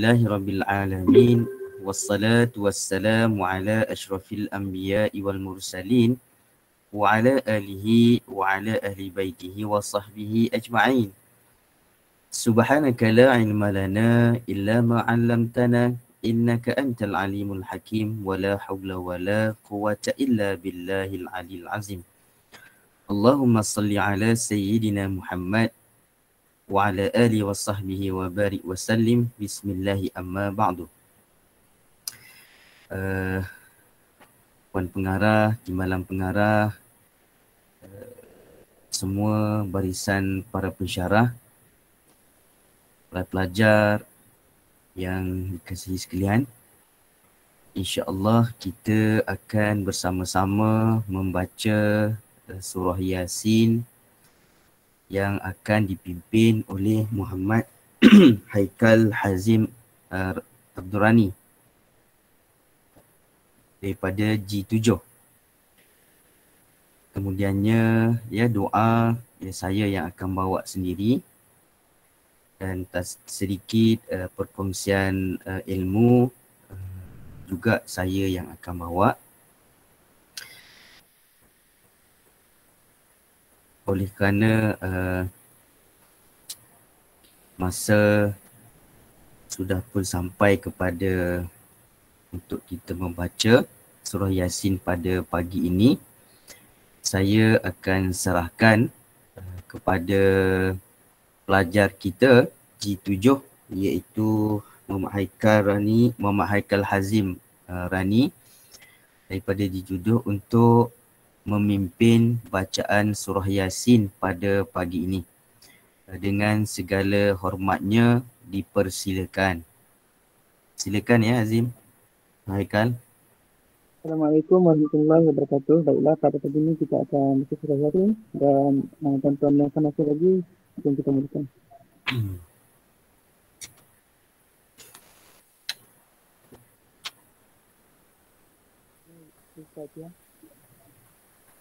Rabbil alamin wassalatu wassalamu ala asyrafil anbiya'i wal mursalin wa ala alihi wa ala ahli baitihi wa sahbihi ajma'in. Subhanaka la ilma lana illa ma 'allamtana innaka antal alimul hakim wa la hawla wa la quwwata illa billahil aliyil azim. Allahumma salli ala sayyidina Muhammad wa ala alihi wa sahbihi wa barik wa sallim. Bismillahi amma ba'du. Puan pengarah, timbalan pengarah, semua barisan para pensyarah, para pelajar yang dikasihi sekalian, insya-Allah kita akan bersama-sama membaca surah Yasin yang akan dipimpin oleh Muhammad Haikal Hazim Abdurrani daripada G7. Kemudiannya doa saya yang akan bawa sendiri, dan sedikit perkongsian ilmu juga saya yang akan bawa. Oleh kerana masa sudah pun sampai kepada untuk kita membaca surah Yasin pada pagi ini, saya akan serahkan kepada pelajar kita G7, iaitu Muhammad Haikal Hazim Rani daripada G7 untuk memimpin bacaan surah Yasin pada pagi ini. Dengan segala hormatnya dipersilakan. Silakan ya Azim. Haikal. Assalamualaikum warahmatullahi wabarakatuh. Baiklah, pada pagi ini kita akan baca surah Yasin dan tuan-tuan yang akan masuk lagi yang kita mulakan.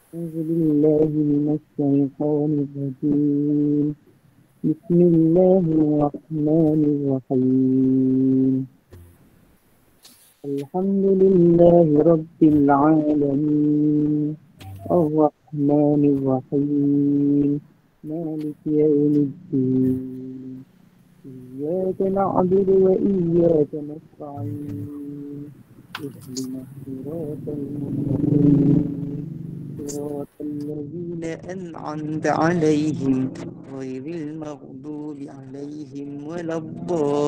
A'udzubillahi minasyaitonirrajim. Bismillahirrahmanirrahim. Alhamdulillahi rabbil alamin. Ar-Rahmanir-Rahim. Maliki yaumiddin. Iyyaka na'budu wa iyyaka nasta'in. Ihdinas siratal mustaqim. Siratal ladzina an'amta 'alaihim ghairil maghdubi 'alaihim waladdallin.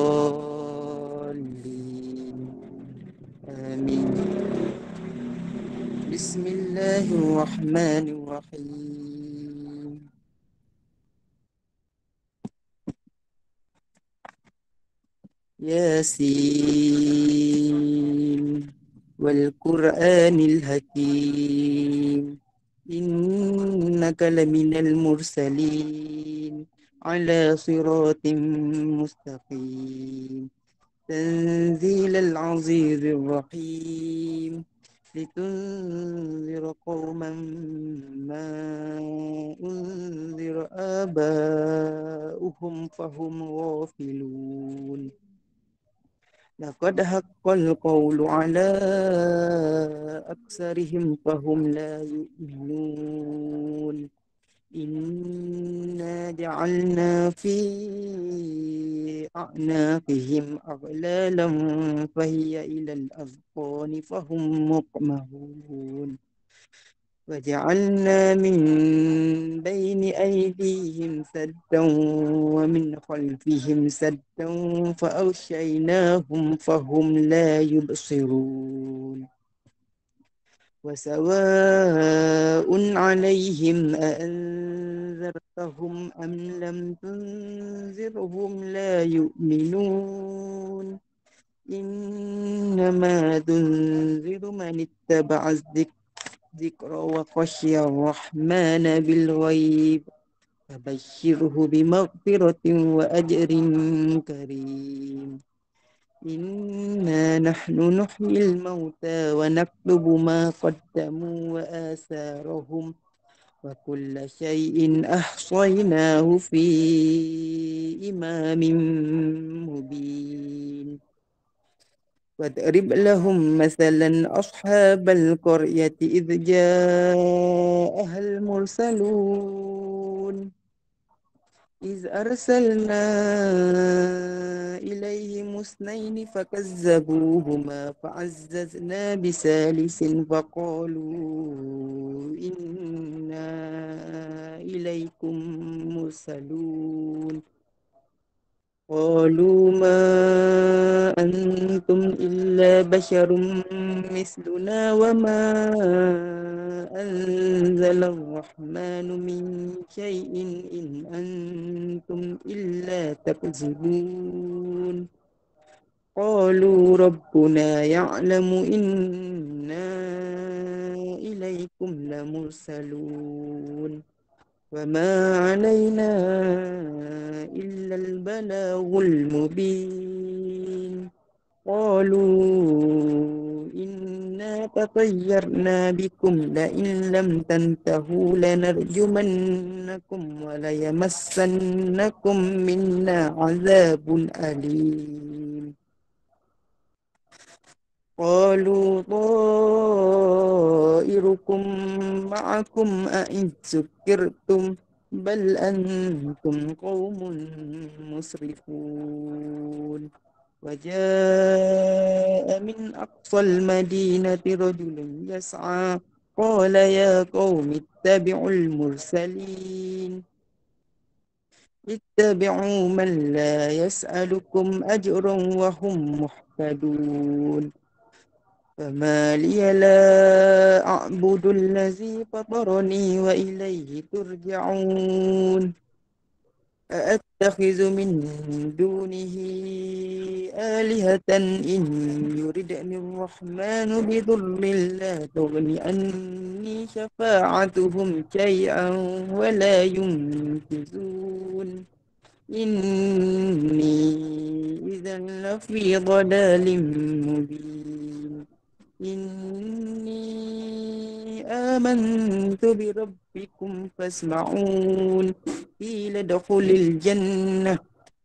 Amin. Bismillahirrahmanirrahim. Yasin wal Qur'anil Hakim. Innaka laminal mursalin ala siratim mustaqim. Tanzilal azizir rahim. لتنذر قوما ما أنذر آباؤهم فهم غافلون لقد حق القول على أكثرهم فهم لا يؤمنون إنا جعلنا في أعناقهم أغلالا فهي إلى الأذقان فهم مقمحون وجعلنا من بين أيديهم سدا ومن خلفهم سدا فأغشيناهم فهم لا يبصرون وسواء عليهم أأنذرتهم أم لم تنذرهم لا يؤمنون إنما تنذر من اتبع الذكر وخشي الرحمن بالغيب فبشره بمغفرة وأجر كريم إنا نحن نحيي الموتى ونكتب ما قدموا وآثارهم وكل شيء أحصيناه في إمام مبين واضرب لهم مثلا أصحاب القرية إذ جاءها المرسلون إذ أرسلنا إليهم اثنين فكذبوهما فعززنا بثالث فقالوا إنا إليكم مرسلون قالوا ما أنتم إلا بشر مثلنا وما أنزل الرحمن من شيء إن أنتم إلا تكذبون قالوا ربنا يعلم إنا إليكم لمرسلون وما علينا إلا البلاغ المبين قالوا إنا تطيرنا بكم لئن لم تنتهوا لنرجمنكم وليمسنكم منا عذاب أليم قالوا طائركم معكم أئن ذكرتم بل أنتم قوم مسرفون وجاء من أقصى المدينة رجل يسعى قال يا قوم اتبعوا المرسلين اتبعوا من لا يسألكم أجرا وهم مهتدون فما لي لا أعبد الذي فطرني وإليه ترجعون أأتخذ من دونه آلهة إن يردني الرحمن بضر لا تغن عني شفاعتهم شيئا ولا ينقذون إني إذا لفي ضلال مبين إني آمنت بربكم فاسمعون قيل ادخل الجنة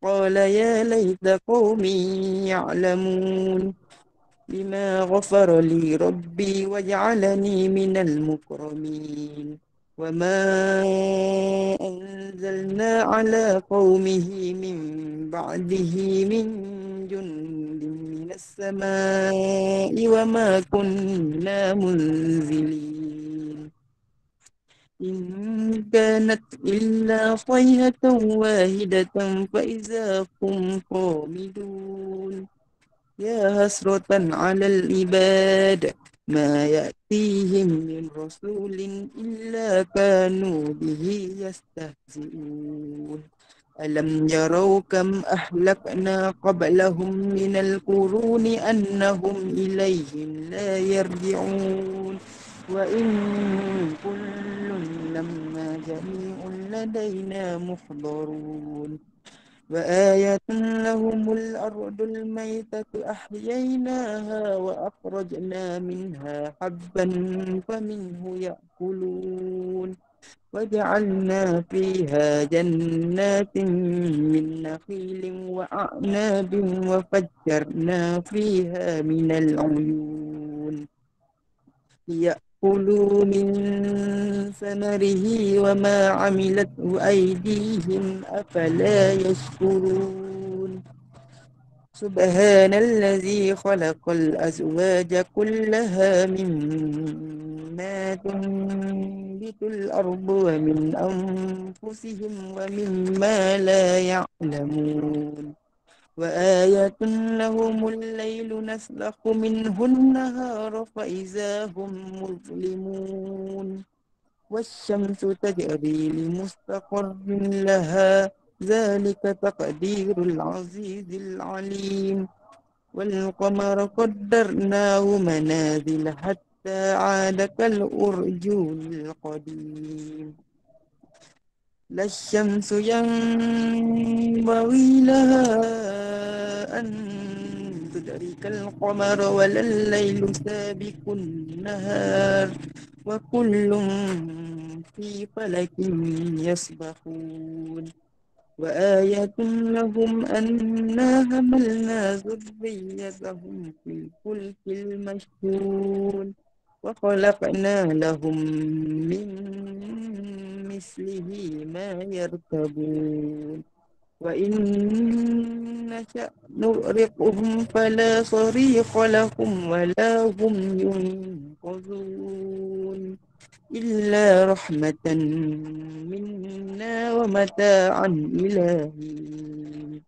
قال يا ليت قومي يعلمون بما غفر لي ربي وجعلني من المكرمين وما أنزلنا على قومه من بعده من جند من السماء وما كنا منزلين إن كانت إلا صيحة واحدة فإذا هم خامدون يا حسرة على العباد ما يأتيهم من رسول إلا كانوا به يستهزئون ألم يروا كم أهلكنا قبلهم من القرون أنهم إليهم لا يرجعون وإن كل لما جميع لدينا محضرون وآية لهم الأرض الميتة أحييناها وأخرجنا منها حبا فمنه يأكلون وجعلنا فيها جنات من نخيل وأعناب وفجرنا فيها من العيون ليأكلوا من ثمره وما عملته أيديهم أفلا يشكرون سبحان الذي خلق الأزواج كلها مما تنبت الأرض ومن أنفسهم ومما لا يعلمون وآية لهم الليل نسلخ منه النهار فإذا هم مظلمون والشمس تجري لمستقر لها ذلك تقدير العزيز العليم والقمر قدرناه منازل حتى عاد كالأرجون القديم لا الشمس ينبغي لها أن تدرك القمر ولا الليل سابق النهار وكل في فلك يسبحون وآية لهم أنا حملنا ذريتهم في الفلك المشحون وخلقنا لهم من مثله ما يركبون وإن نشأ نغرقهم فلا صريخ لهم ولا هم ينقذون إلا رحمة منا ومتاعا إلى حين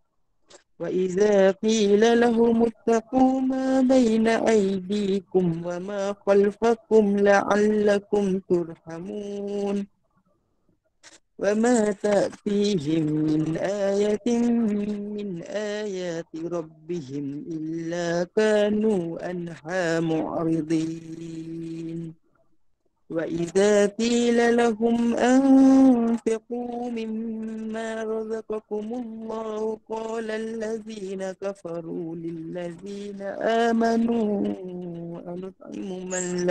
وإذا قيل لهم اتقوا ما بين أيديكم وما خلفكم لعلكم ترحمون وما تأتيهم من آية من آيات ربهم إلا كانوا عنها معرضين وإذا قيل لهم أنفقوا مما رزقكم الله قال الذين كفروا للذين آمنوا أنطعم من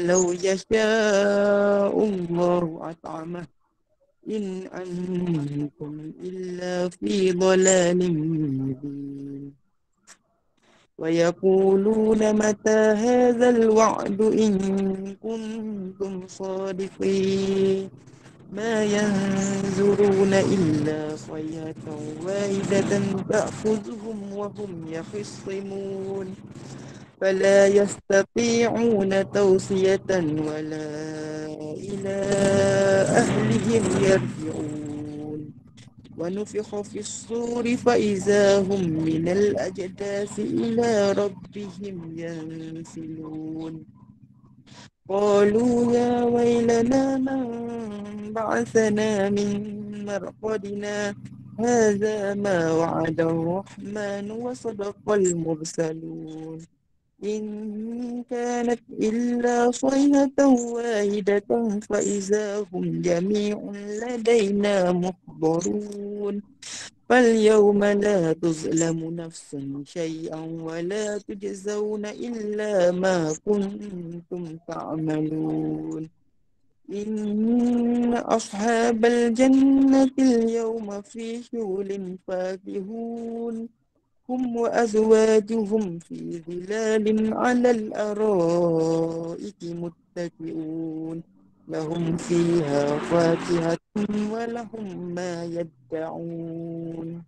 لو يشاء الله أطعمه إن أنتم إلا في ضلال مبين ويقولون متى هذا الوعد إن كنتم صادقين ما ينظرون إلا صيحة واحدة تأخذهم وهم يخصمون فلا يستطيعون توصية ولا إلى أهلهم يرجعون ونفخ في الصور فإذا هم من الأجداث إلى ربهم ينسلون قالوا يا ويلنا من بعثنا من مرقدنا هذا ما وعد الرحمن وصدق المرسلون إن كانت إلا صيحة واحدة فإذا هم جميع لدينا محضرون فاليوم لا تظلم نفس شيئا ولا تجزون إلا ما كنتم تعملون إن أصحاب الجنة اليوم في شغل فاكهون هم وأزواجهم في ظلال على الأرائك متكئون لهم فيها فاكهة ولهم ما يدعون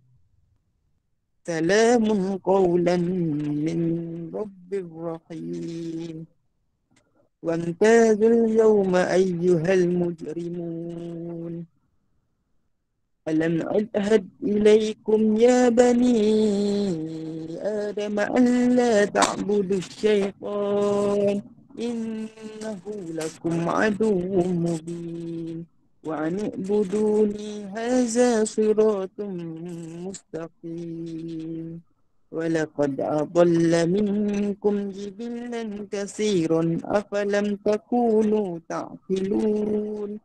سلام قولا من رب رحيم وامتازوا اليوم أيها المجرمون ألم أعهد إليكم يا بني آدم ألا تعبدوا الشيطان إنه لكم عدو مبين وأن اعبدوني هذا صراط مستقيم ولقد أضل منكم جبلا كثيرا أفلم تكونوا تعقلون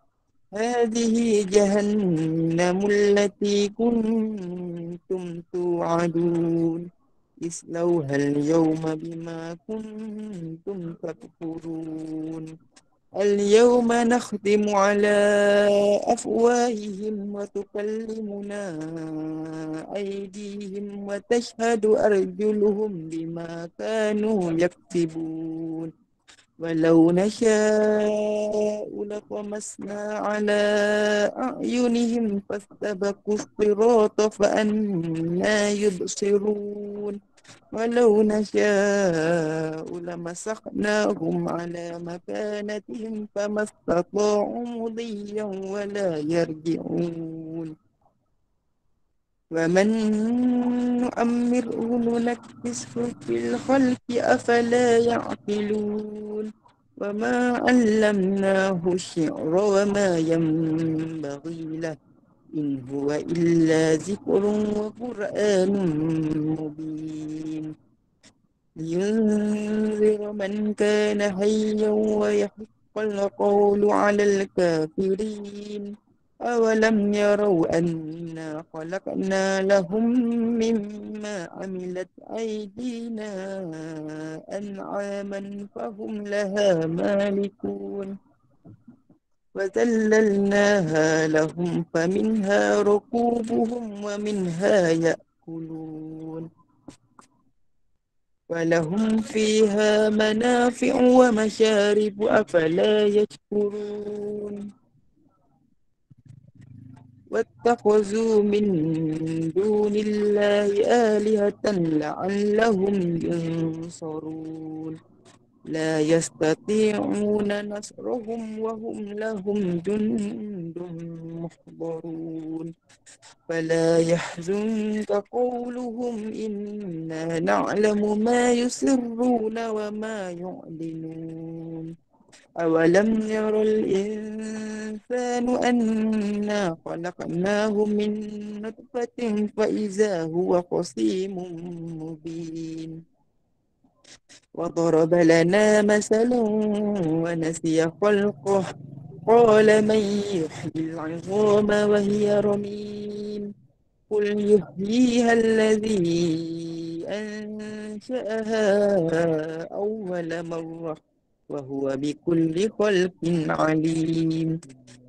هذه جهنم التي كنتم توعدون اصلوها اليوم بما كنتم تكفرون اليوم نختم على أفواههم وتكلمنا أيديهم وتشهد أرجلهم بما كانوا يكسبون ولو نشاء لطمسنا على أعينهم فاستبقوا الصراط فأنى يبصرون ولو نشاء لمسخناهم على مكانتهم فما استطاعوا مضيا ولا يرجعون ومن نؤمره ننكسه في الخلق أفلا يعقلون وما علمناه الشعر وما ينبغي له إن هو إلا ذكر وقرآن مبين لينذر من كان حيا ويحق القول على الكافرين أولم يروا أنا خلقنا لهم مما عملت أيدينا أنعاما فهم لها مالكون وذللناها لهم فمنها ركوبهم ومنها يأكلون ولهم فيها منافع ومشارب أفلا يشكرون واتخذوا من دون الله آلهة لعلهم ينصرون لا يستطيعون نصرهم وهم لهم جند محضرون فلا يحزنك قولهم إنا نعلم ما يسرون وما يعلنون أولم ير الإنسان أنا خلقناه من نطفة فإذا هو خصيم مبين وضرب لنا مثلا ونسي خلقه قال من يحيي العظام وهي رميم قل يحييها الذي أنشأها أول مرة وهو بكل خلق عليم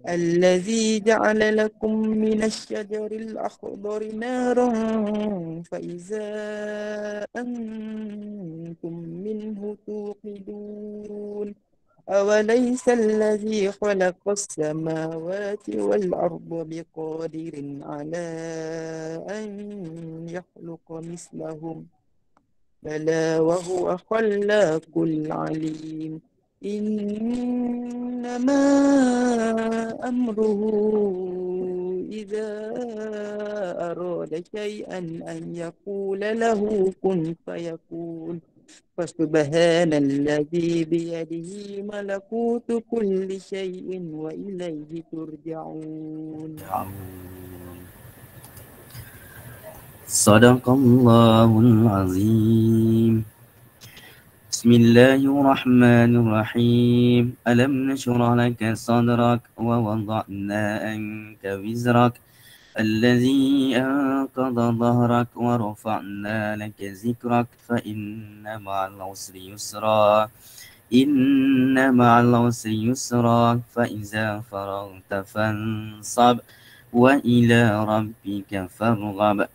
الذي جعل لكم من الشجر الأخضر نارا فإذا أنتم منه توقدون أوليس الذي خلق السماوات والأرض بقادر على أن يخلق مثلهم بلى وهو خلاق العليم إنما أمره إذا أراد شيئا أن يقول له كن فيكون فسبحان الذي بيده ملكوت كل شيء وإليه ترجعون. صدق الله العظيم. بسم الله الرحمن الرحيم. ألم نشرح لك صدرك ووضعنا عنك وزرك الذي أنقض ظهرك ورفعنا لك ذكرك فإن مع العسر يسرا إن مع العسر يسرا فإذا فرغت فانصب وإلى ربك فارغب.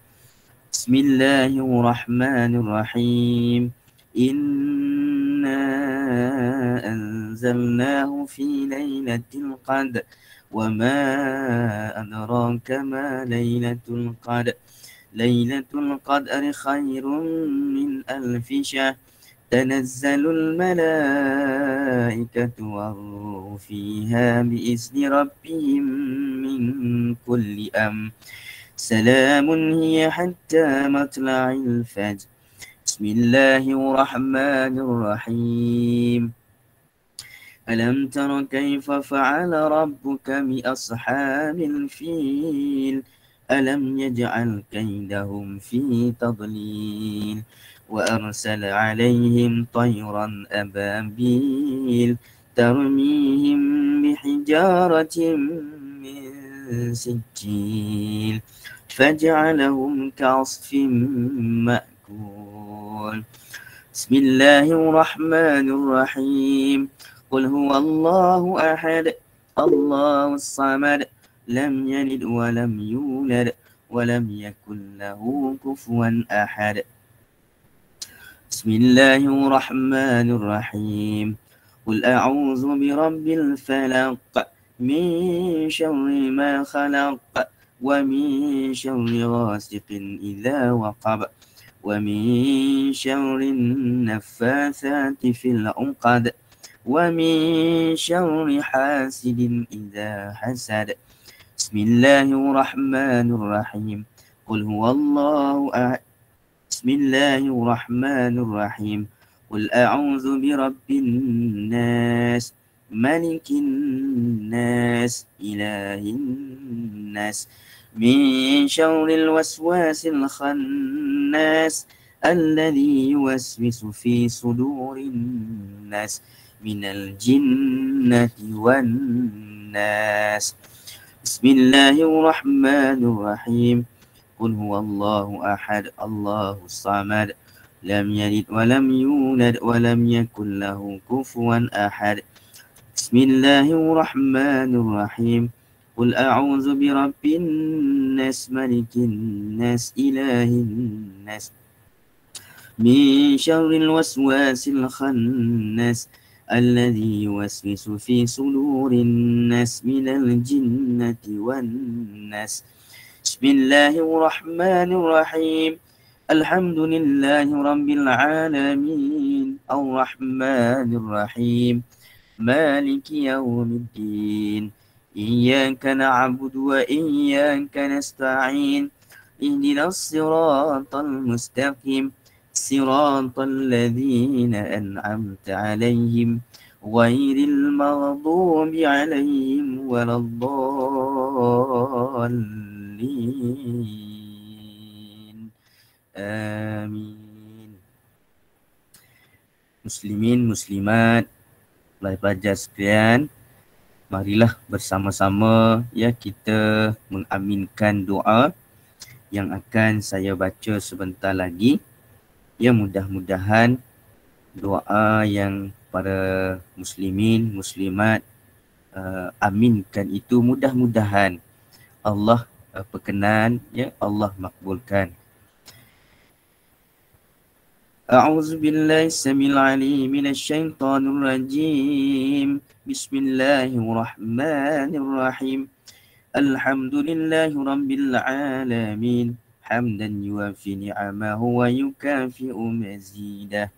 بسم الله الرحمن الرحيم. إنا أنزلناه في ليلة القدر وما أدراك ما ليلة القدر ليلة القدر خير من ألف شهر تنزل الملائكة والروح فيها بإذن ربهم من كل أمر سلام هي حتى مطلع الفجر. بسم الله الرحمن الرحيم. ألم تر كيف فعل ربك بأصحاب الفيل ألم يجعل كيدهم في تضليل وأرسل عليهم طيرا أبابيل ترميهم بحجارة من سجيل فجعلهم كعصف مأكول. بسم الله الرحمن الرحيم. قل هو الله أحد الله الصمد لم يلد ولم يولد ولم يكن له كفوا أحد. بسم الله الرحمن الرحيم. قل أعوذ برب الفلق من شر ما خلق ومن شر غاسق إذا وقب ومن شر النفاثات في العقد ومن شر حاسد إذا حسد. بسم الله الرحمن الرحيم. قل هو الله أحد. بسم الله الرحمن الرحيم. قل أعوذ برب الناس ملك الناس إله الناس من شر الوسواس الخناس الذي يوسوس في صدور الناس من الجنة والناس. بسم الله الرحمن الرحيم. قل هو الله أحد الله الصمد لم يلد ولم يولد ولم يكن له كفوا أحد. بسم الله الرحمن الرحيم قل أعوذ برب الناس ملك الناس إله الناس من شر الوسواس الخناس الذي يوسوس في صدور الناس من الجنة والناس بسم الله الرحمن الرحيم الحمد لله رب العالمين الرحمن الرحيم مالك يوم الدين إياك نعبد وإياك نستعين اهدنا الصراط المستقيم صراط الذين أنعمت عليهم غير المغضوب عليهم ولا الضالين آمين. Muslimin, muslimat, pelajar sekalian, marilah bersama-sama ya kita mengaminkan doa yang akan saya baca sebentar lagi. Ya, mudah-mudahan doa yang para muslimin, muslimat aminkan itu mudah-mudahan Allah berkenan, ya Allah makbulkan. أعوذ بالله السميع العليم من الشيطان الرجيم بسم الله الرحمن الرحيم الحمد لله رب العالمين حمدا يوافي نعمه ويكافئ مزيده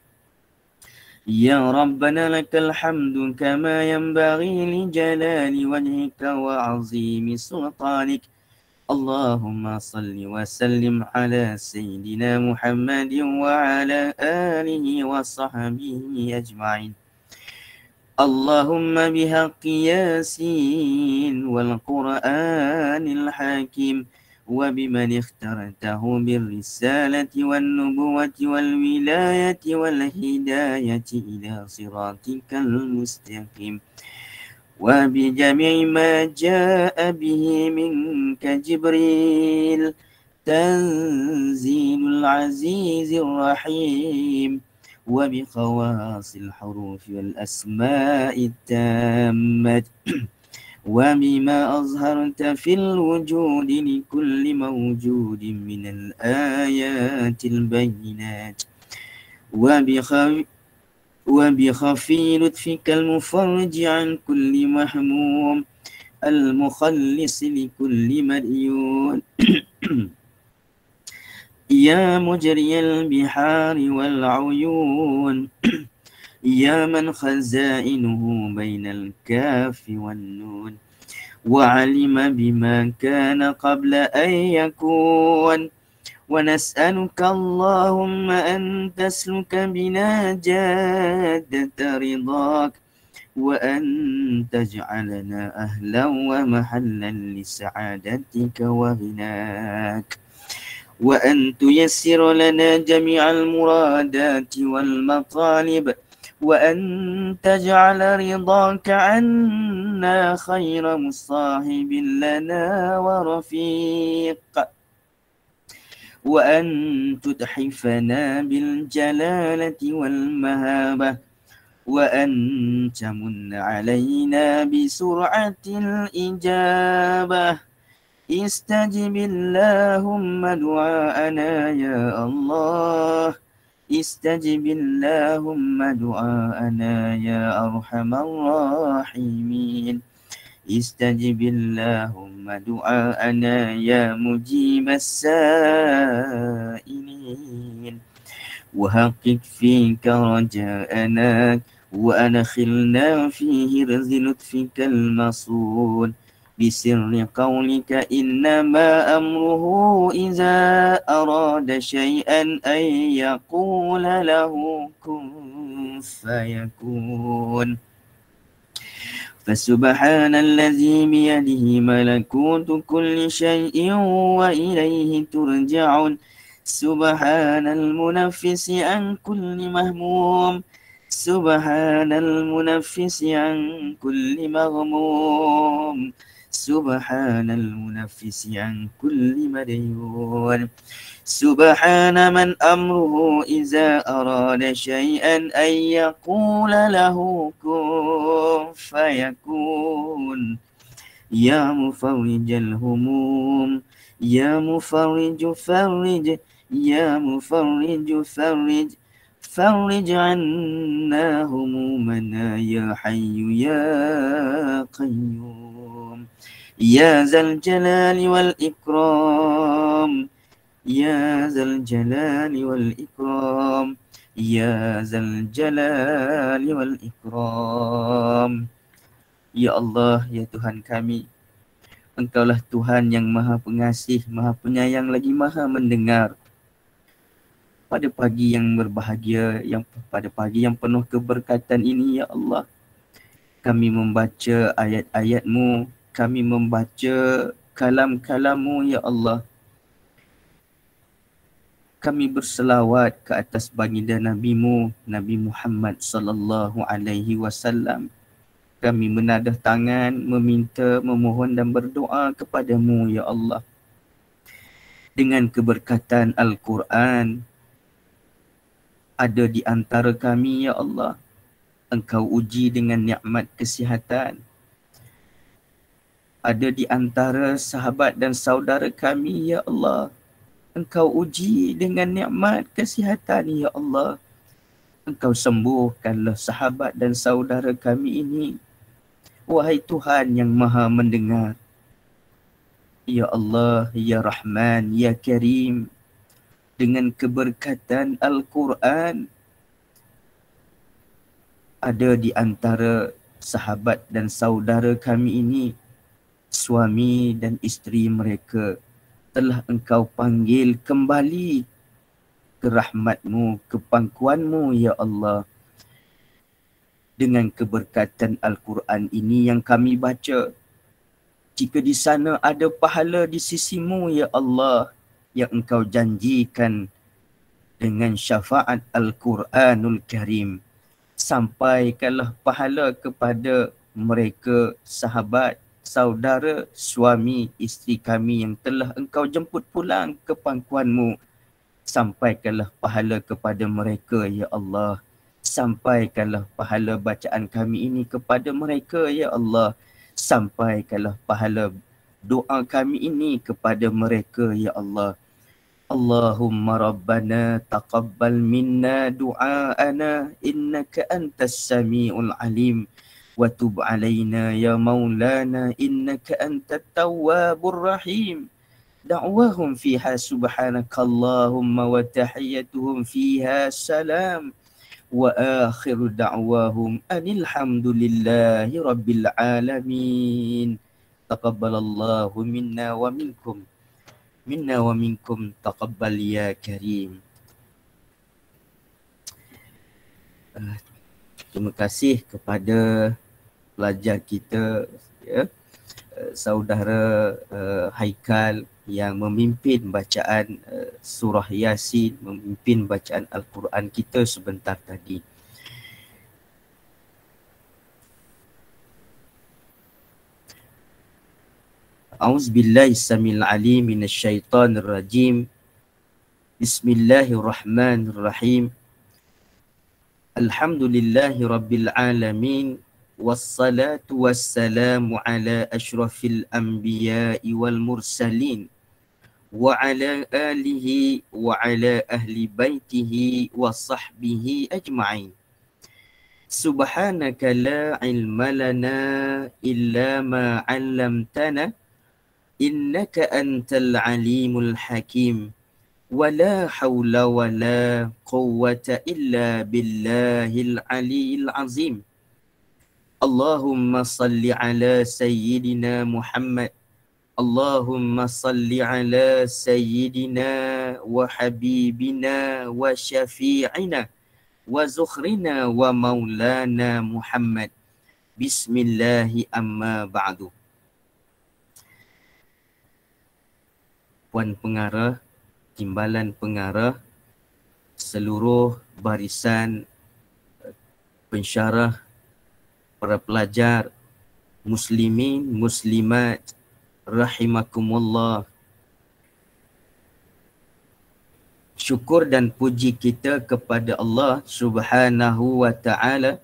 يا ربنا لك الحمد كما ينبغي لجلال وجهك وعظيم سلطانك اللهم صل وسلم على سيدنا محمد وعلى آله وصحبه أجمعين اللهم بحق ياسين والقرآن الحكيم وبمن اخترته بالرسالة والنبوة والولاية والهداية إلى صراطك المستقيم وبجميع ما جاء به منك جبريل تنزيل العزيز الرحيم وبخواص الحروف والأسماء التامة وبما أظهرت في الوجود لكل موجود من الآيات البينات وبخفي لطفك المفرج عن كل محموم المخلص لكل مديون يا مجري البحار والعيون يا من خزائنه بين الكاف والنون وعلم بما كان قبل أن يكون ونسألك اللهم أن تسلك بنا جادة رضاك وأن تجعلنا أهلا ومحلا لسعادتك وغناك وأن تيسر لنا جميع المرادات والمطالب وأن تجعل رضاك عنا خير مصاحب لنا ورفيق وأن تتحفنا بالجلالة والمهابة وأن تمن علينا بسرعة الإجابة استجب اللهم دعاءنا يا الله استجب اللهم دعاءنا يا أرحم الراحمين استجب اللهم دعاءنا يا مجيب السائلين وحقق فيك رجاءنا وأدخلنا في هرز لطفك المصون بسر قولك إنما أمره إذا أراد شيئا أن يقول له كن فيكون فسبحان الذي بيده ملكوت كل شيء وإليه ترجعون سبحان المنفس عن كل مهموم سبحان المنفس عن كل مغموم سبحان المنفس عن كل مديون سبحان من أمره إذا أراد شيئا أن يقول له كن فيكون يا مفرج الهموم يا مفرج فرج يا مفرج فرج فرج عنا همومنا يا حي يا قيوم يا ذا الجلال والإكرام يا ذا الجلال والإكرام يا ذا الجلال والإكرام. Ya Allah, ya Tuhan kami, Engkaulah Tuhan yang Maha Pengasih, Maha Penyayang lagi Maha Mendengar. Pada pagi yang berbahagia, pada pagi yang penuh keberkatan ini, ya Allah, kami membaca ayat-ayat-Mu, kami membaca kalam-kalam-Mu, ya Allah. Kami berselawat ke atas baginda Nabi-Mu, Nabi Muhammad sallallahu alaihi wasallam. Kami menadah tangan, meminta, memohon dan berdoa kepada-Mu, ya Allah. Dengan keberkatan Al-Quran, ada di antara kami, ya Allah. Engkau uji dengan nikmat kesihatan. Ada di antara sahabat dan saudara kami, ya Allah. Engkau uji dengan nikmat kesihatan, ya Allah. Engkau sembuhkanlah sahabat dan saudara kami ini. Wahai Tuhan yang Maha Mendengar. Ya Allah, Ya Rahman, Ya Karim. Dengan keberkatan Al-Quran, ada di antara sahabat dan saudara kami ini, suami dan isteri mereka telah Engkau panggil kembali ke rahmat-Mu, ke pangkuan-Mu, ya Allah. Dengan keberkatan Al-Quran ini yang kami baca, jika di sana ada pahala di sisi-Mu, ya Allah, yang Engkau janjikan dengan syafaat Al-Quranul Karim, sampaikanlah pahala kepada mereka, sahabat, saudara, suami, isteri kami yang telah Engkau jemput pulang ke pangkuan-Mu. Sampaikanlah pahala kepada mereka, ya Allah. Sampaikanlah pahala bacaan kami ini kepada mereka, ya Allah. Sampaikanlah pahala doa kami ini kepada mereka, ya Allah. Allahumma Rabbana taqabbal minna du'aana innaka antas sami'ul alim wa tub alaina ya maulana innaka antat tawwabur rahim. Da'wahum fiha subhanakallahumma wa tahiyyatuhum fiha salam. Wa akhiru da'wahum anilhamdulillahi rabbil alamin. Taqabbalallahu minna wa minkum. Minna wa minkum taqabbal ya karim. Terima kasih kepada pelajar kita, ya, saudara Haikal yang memimpin bacaan surah Yasin, memimpin bacaan Al-Quran kita sebentar tadi. A'udzubillahi samil alim minasyaitonir rajim. Bismillahirrahmanirrahim. Alhamdulillahi rabbil alamin. Wassalatu wassalamu ala ashrafil anbiya'i wal mursalin. Wa ala alihi wa ala ahli baitihi wa sahbihi ajma'in. Subhanaka la ilma lana illa ma 'allamtana innaka antal alimul hakim. Wa la hawla wa la quwwata illa billahil aliyil azim. Allahumma salli ala sayyidina Muhammad. Allahumma salli ala sayyidina wa habibina wa syafi'ina wa zukhrina wa maulana Muhammad. Bismillahi amma ba'du. Puan Pengarah, Timbalan Pengarah, seluruh barisan pensyarah, para pelajar, muslimin, muslimat, rahimakumullah. Syukur dan puji kita kepada Allah Subhanahu wa ta'ala.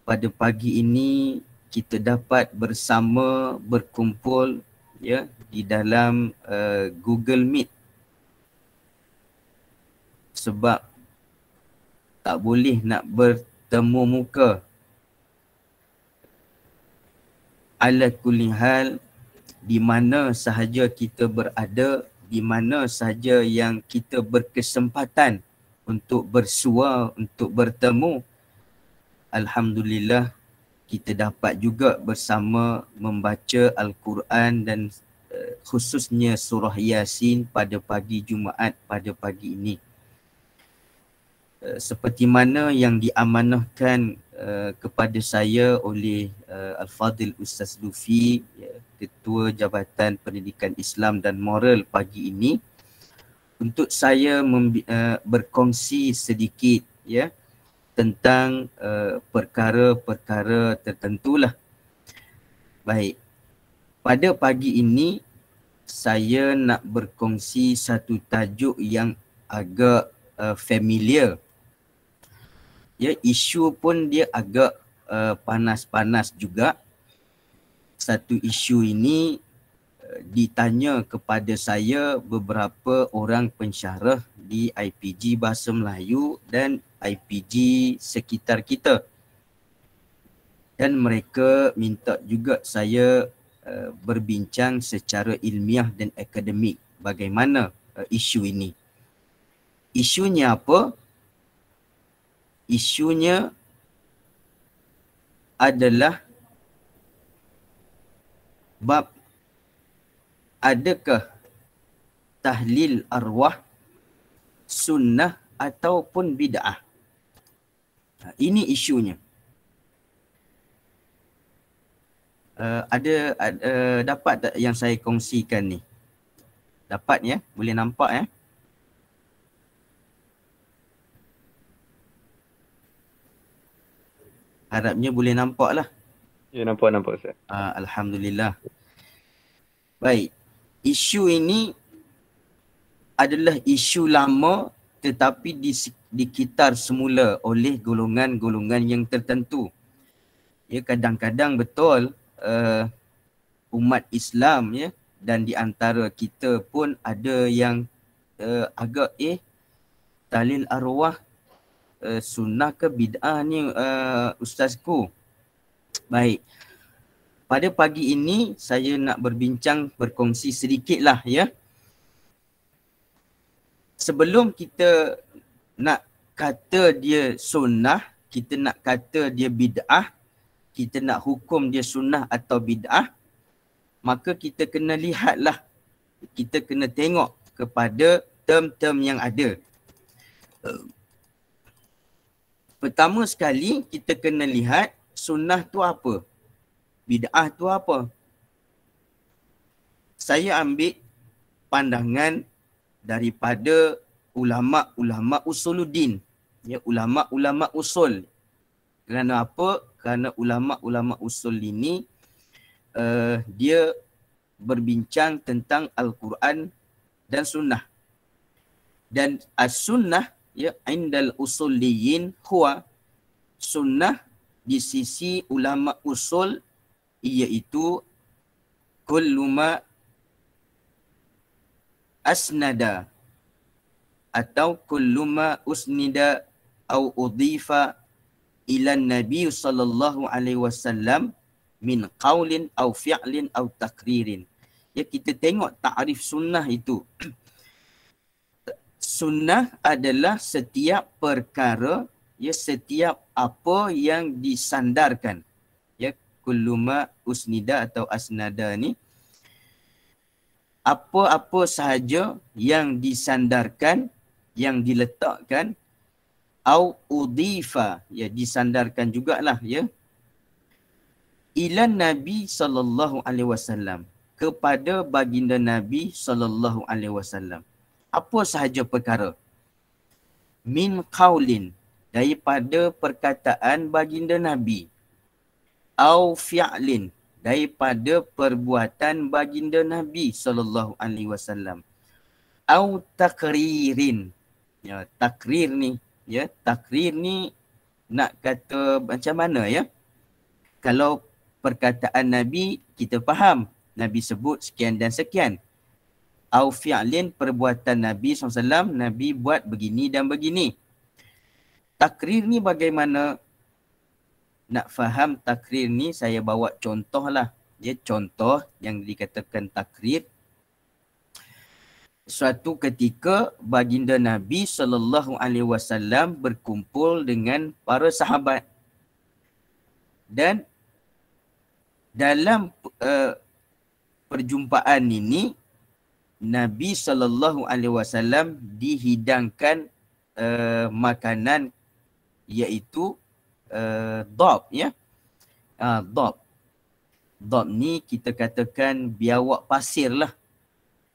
Pada pagi ini kita dapat bersama berkumpul ya di dalam Google Meet. Sebab tak boleh nak bertemu muka. Ala kulli hal, di mana sahaja kita berada, di mana sahaja yang kita berkesempatan untuk bersua, untuk bertemu, alhamdulillah kita dapat juga bersama membaca Al-Quran dan khususnya surah Yasin pada pagi Jumaat pada pagi ini. Seperti mana yang diamanahkan kepada saya oleh Al-Fadhil Ustaz Lufi, Ketua Jabatan Pendidikan Islam dan Moral pagi ini, untuk saya berkongsi sedikit ya tentang perkara-perkara tertentulah. Baik, pada pagi ini saya nak berkongsi satu tajuk yang agak familiar. Ya, isu pun dia agak panas-panas juga. Satu isu ini ditanya kepada saya beberapa orang pensyarah di IPG Bahasa Melayu dan IPG sekitar kita. Dan mereka minta juga saya berbincang secara ilmiah dan akademik bagaimana isu ini. Isunya apa? Isunya adalah bab adakah tahlil arwah sunnah ataupun bid'ah. Ini isunya. Ada dapat tak yang saya kongsikan ni? Dapat ya? Boleh nampak ya? Harapnya boleh nampak lah. Ya, nampak Ustaz. Alhamdulillah. Baik. Isu ini adalah isu lama tetapi dikitar semula oleh golongan-golongan yang tertentu. Ya, kadang-kadang betul umat Islam ya, dan di antara kita pun ada yang agak tahlil arwah sunnah ke bid'ah ni ustazku. Baik. Pada pagi ini saya nak berkongsi sedikit lah ya. Sebelum kita nak kata dia sunnah, kita nak kata dia bid'ah, kita nak hukum dia sunnah atau bid'ah, maka kita kena lihatlah, kita kena tengok kepada term-term yang ada. Pertama sekali kita kena lihat sunnah tu apa, bid'ah tu apa. Saya ambil pandangan daripada ulama-ulama usuluddin, ya, ulama-ulama usul. Kerana apa? Kerana ulama-ulama usul ini dia berbincang tentang Al-Quran dan sunnah. Dan as-sunnah ya indal usulliyin huwa, sunnah di sisi ulama usul iaitu kullu ma asnada atau kullu ma usnida au udhifa ila Nabi sallallahu alaihi wasallam min qaulin au fi'lin au takririn. Ya, kita tengok takrif sunnah itu. Sunnah adalah setiap perkara, ya, setiap apa yang disandarkan. Ya, kullu ma usnida atau asnada ni, apa-apa sahaja yang disandarkan, yang diletakkan, au udhifa, ya, disandarkan jugalah ya, ila Nabi sallallahu alaihi wasallam, kepada baginda Nabi sallallahu alaihi wasallam. Apa sahaja perkara. Min qaulin, daripada perkataan baginda Nabi. au fi'lin, daripada perbuatan baginda Nabi sallallahu alaihi wasallam, au takririn. Ya, takrir ni, ya, takrir ni nak kata macam mana ya? Kalau perkataan Nabi kita faham, Nabi sebut sekian dan sekian. Au fi'lin, perbuatan Nabi SAW, Nabi buat begini dan begini. Takrir ni bagaimana? Nak faham takrir ni, saya bawa contoh lah. Ya, contoh yang dikatakan takrir. Suatu ketika baginda Nabi SAW berkumpul dengan para sahabat. Dan dalam perjumpaan ini, Nabi SAW dihidangkan makanan, iaitu dhab, ya. Dhab. Dhab ni kita katakan biawak pasir lah.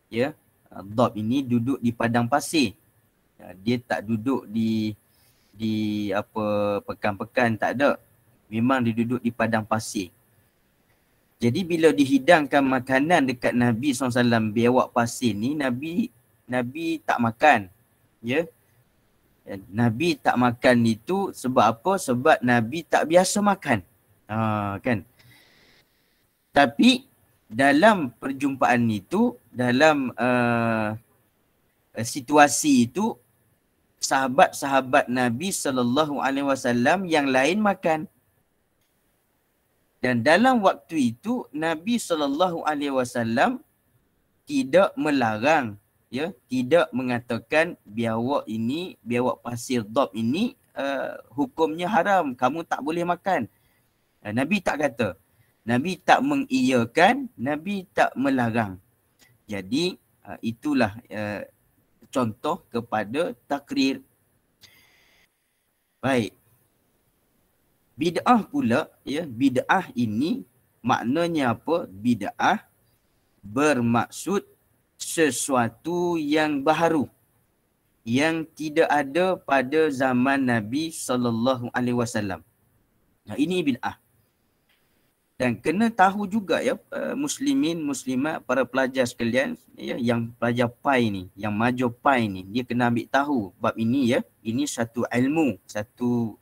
Ya. Dhab ini duduk di padang pasir. Dia tak duduk di apa pekan-pekan, tak ada. Memang dia duduk di padang pasir. Jadi bila dihidangkan makanan dekat Nabi SAW biawak pasir ni, Nabi tak makan. Ya. Nabi tak makan itu sebab apa? Sebab Nabi tak biasa makan. Kan? Tapi dalam perjumpaan itu, dalam situasi itu, sahabat-sahabat Nabi SAW yang lain makan. Dan dalam waktu itu Nabi SAW tidak melarang, ya, tidak mengatakan biawak ini, biawak pasir dhab ini hukumnya haram, kamu tak boleh makan. Nabi tak kata. Nabi tak mengiyakan, Nabi tak melarang. Jadi itulah contoh kepada takrir. Baik. Bid'ah pula, ya, bid'ah ini maknanya apa? Bid'ah bermaksud sesuatu yang baharu, yang tidak ada pada zaman Nabi SAW. Nah, ini bid'ah. Dan kena tahu juga ya, muslimin, muslimat, para pelajar sekalian, ya, yang pelajar PAI ni, yang major PAI ni, dia kena ambil tahu bab ini, ya. Ini satu ilmu, satu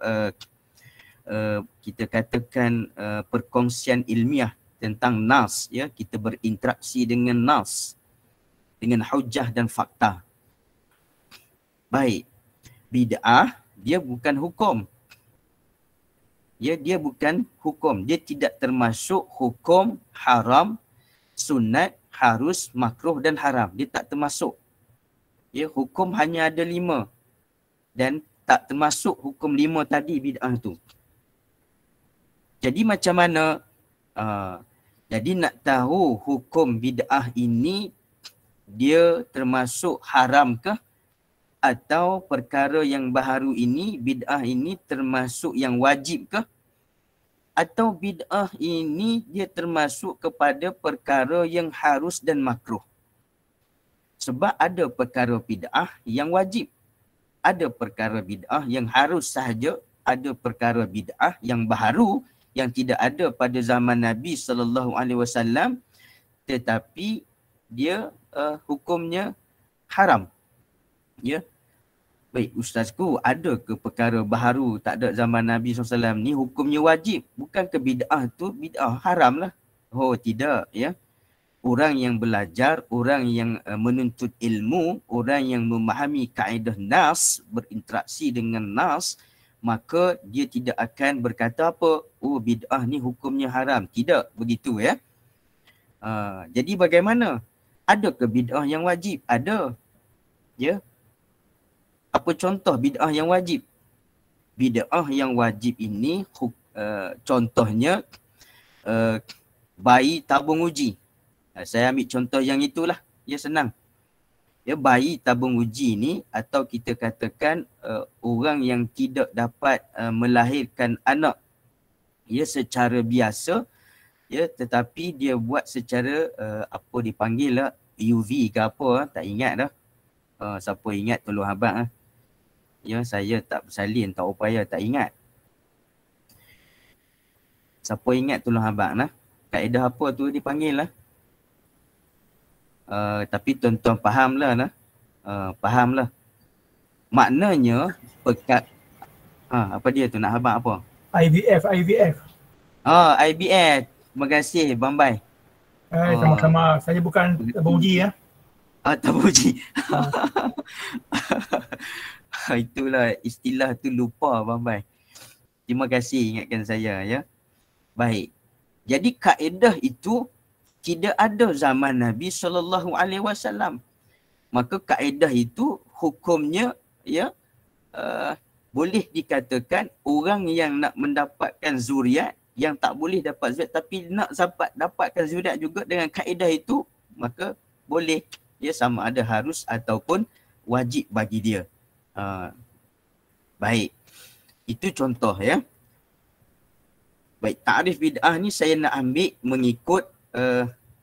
kita katakan perkongsian ilmiah tentang nas, ya. Kita berinteraksi dengan nas, dengan hujah dan fakta. Baik. Bid'ah dia bukan hukum. Ya, dia bukan hukum. Dia tidak termasuk hukum haram, sunat, harus, makruh dan haram. Dia tak termasuk. Ya, hukum hanya ada 5. Dan tak termasuk hukum 5 tadi bid'ah tu. Jadi macam mana? Jadi nak tahu hukum bid'ah ini, dia termasuk haram ke? Atau perkara yang baharu ini, bid'ah ini termasuk yang wajib ke? Atau bid'ah ini dia termasuk kepada perkara yang harus dan makruh? Sebab ada perkara bid'ah yang wajib. Ada perkara bid'ah yang harus sahaja. Ada perkara bid'ah yang baharu, yang tidak ada pada zaman Nabi SAW, tetapi dia hukumnya haram. Ya. Baik, ustazku, ada ke perkara baharu tak ada zaman Nabi SAW ni hukumnya wajib? Bukan ke bid'ah tu bid'ah haram lah? Oh, tidak, ya. Orang yang belajar, orang yang menuntut ilmu, orang yang memahami kaedah nas, berinteraksi dengan nas, maka dia tidak akan berkata apa? Oh, bid'ah ni hukumnya haram. Tidak, begitu, ya. Jadi bagaimana? Ada ke bid'ah yang wajib? Ada. Ya. Apa contoh bid'ah yang wajib? Bid'ah yang wajib ini contohnya bayi tabung uji. Saya ambil contoh yang itulah. Ya, senang. Ya, bayi tabung uji ni, atau kita katakan orang yang tidak dapat melahirkan anak, ya, secara biasa, ya, tetapi dia buat secara apa dipanggil lah, UV ke apa, tak ingat dah. Siapa ingat tolong abang. Ya, saya tak bersalin, tak upaya, tak ingat. Siapa ingat tolong abang lah. Kaedah apa tu dipanggil lah. Tapi tuan-tuan faham lah. Faham lah. Maknanya apa dia tu nak abang apa? IVF. IBS. Terima kasih Bambai. Sama-sama. Saya bukan beruji ya. Tak puji. Itulah istilah tu lupa Bambai. Terima kasih ingatkan saya ya. Baik. Jadi kaedah itu tidak ada zaman Nabi SAW. Maka kaedah itu hukumnya ya boleh dikatakan orang yang nak mendapatkan zuriat, yang tak boleh dapat zuriat tapi nak dapatkan zuriat juga dengan kaedah itu, maka boleh ya, sama ada harus ataupun wajib bagi dia. Baik. Itu contoh ya. Baik, ta'rif bid'ah ni saya nak ambil mengikut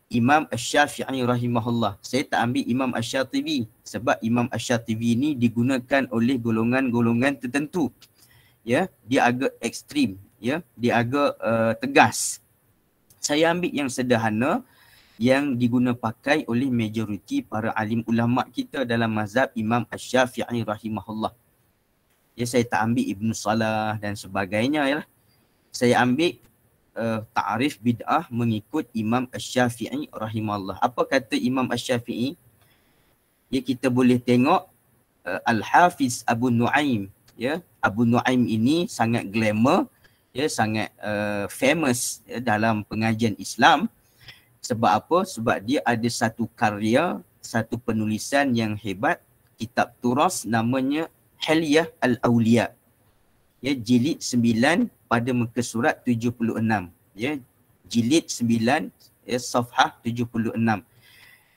Imam Asy-Syafi'i rahimahullah. Saya tak ambil Imam Asy-Syatibi sebab Imam Asy-Syatibi ni digunakan oleh golongan-golongan tertentu. Ya, dia agak ekstrim, ya, dia agak tegas. Saya ambil yang sederhana yang diguna pakai oleh majoriti para alim ulama kita dalam mazhab Imam Asy-Syafi'i rahimahullah. Ya, saya tak ambil Ibn Salah dan sebagainya ya. Saya ambil ta'rif bid'ah mengikut Imam Asy-Syafi'i rahimahullah. Apa kata Imam Asy-Syafi'i? Ya, kita boleh tengok Al-Hafiz Abu Nu'aim. Ya, Abu Nu'aim ini sangat glamour, ya, sangat famous ya, dalam pengajian Islam. Sebab apa? Sebab dia ada satu karya, satu penulisan yang hebat, kitab turas namanya Hilyah Al-Awliya. Ya, jilid 9 pada muka surat 76. Ya, jilid 9 ya, safhah 76.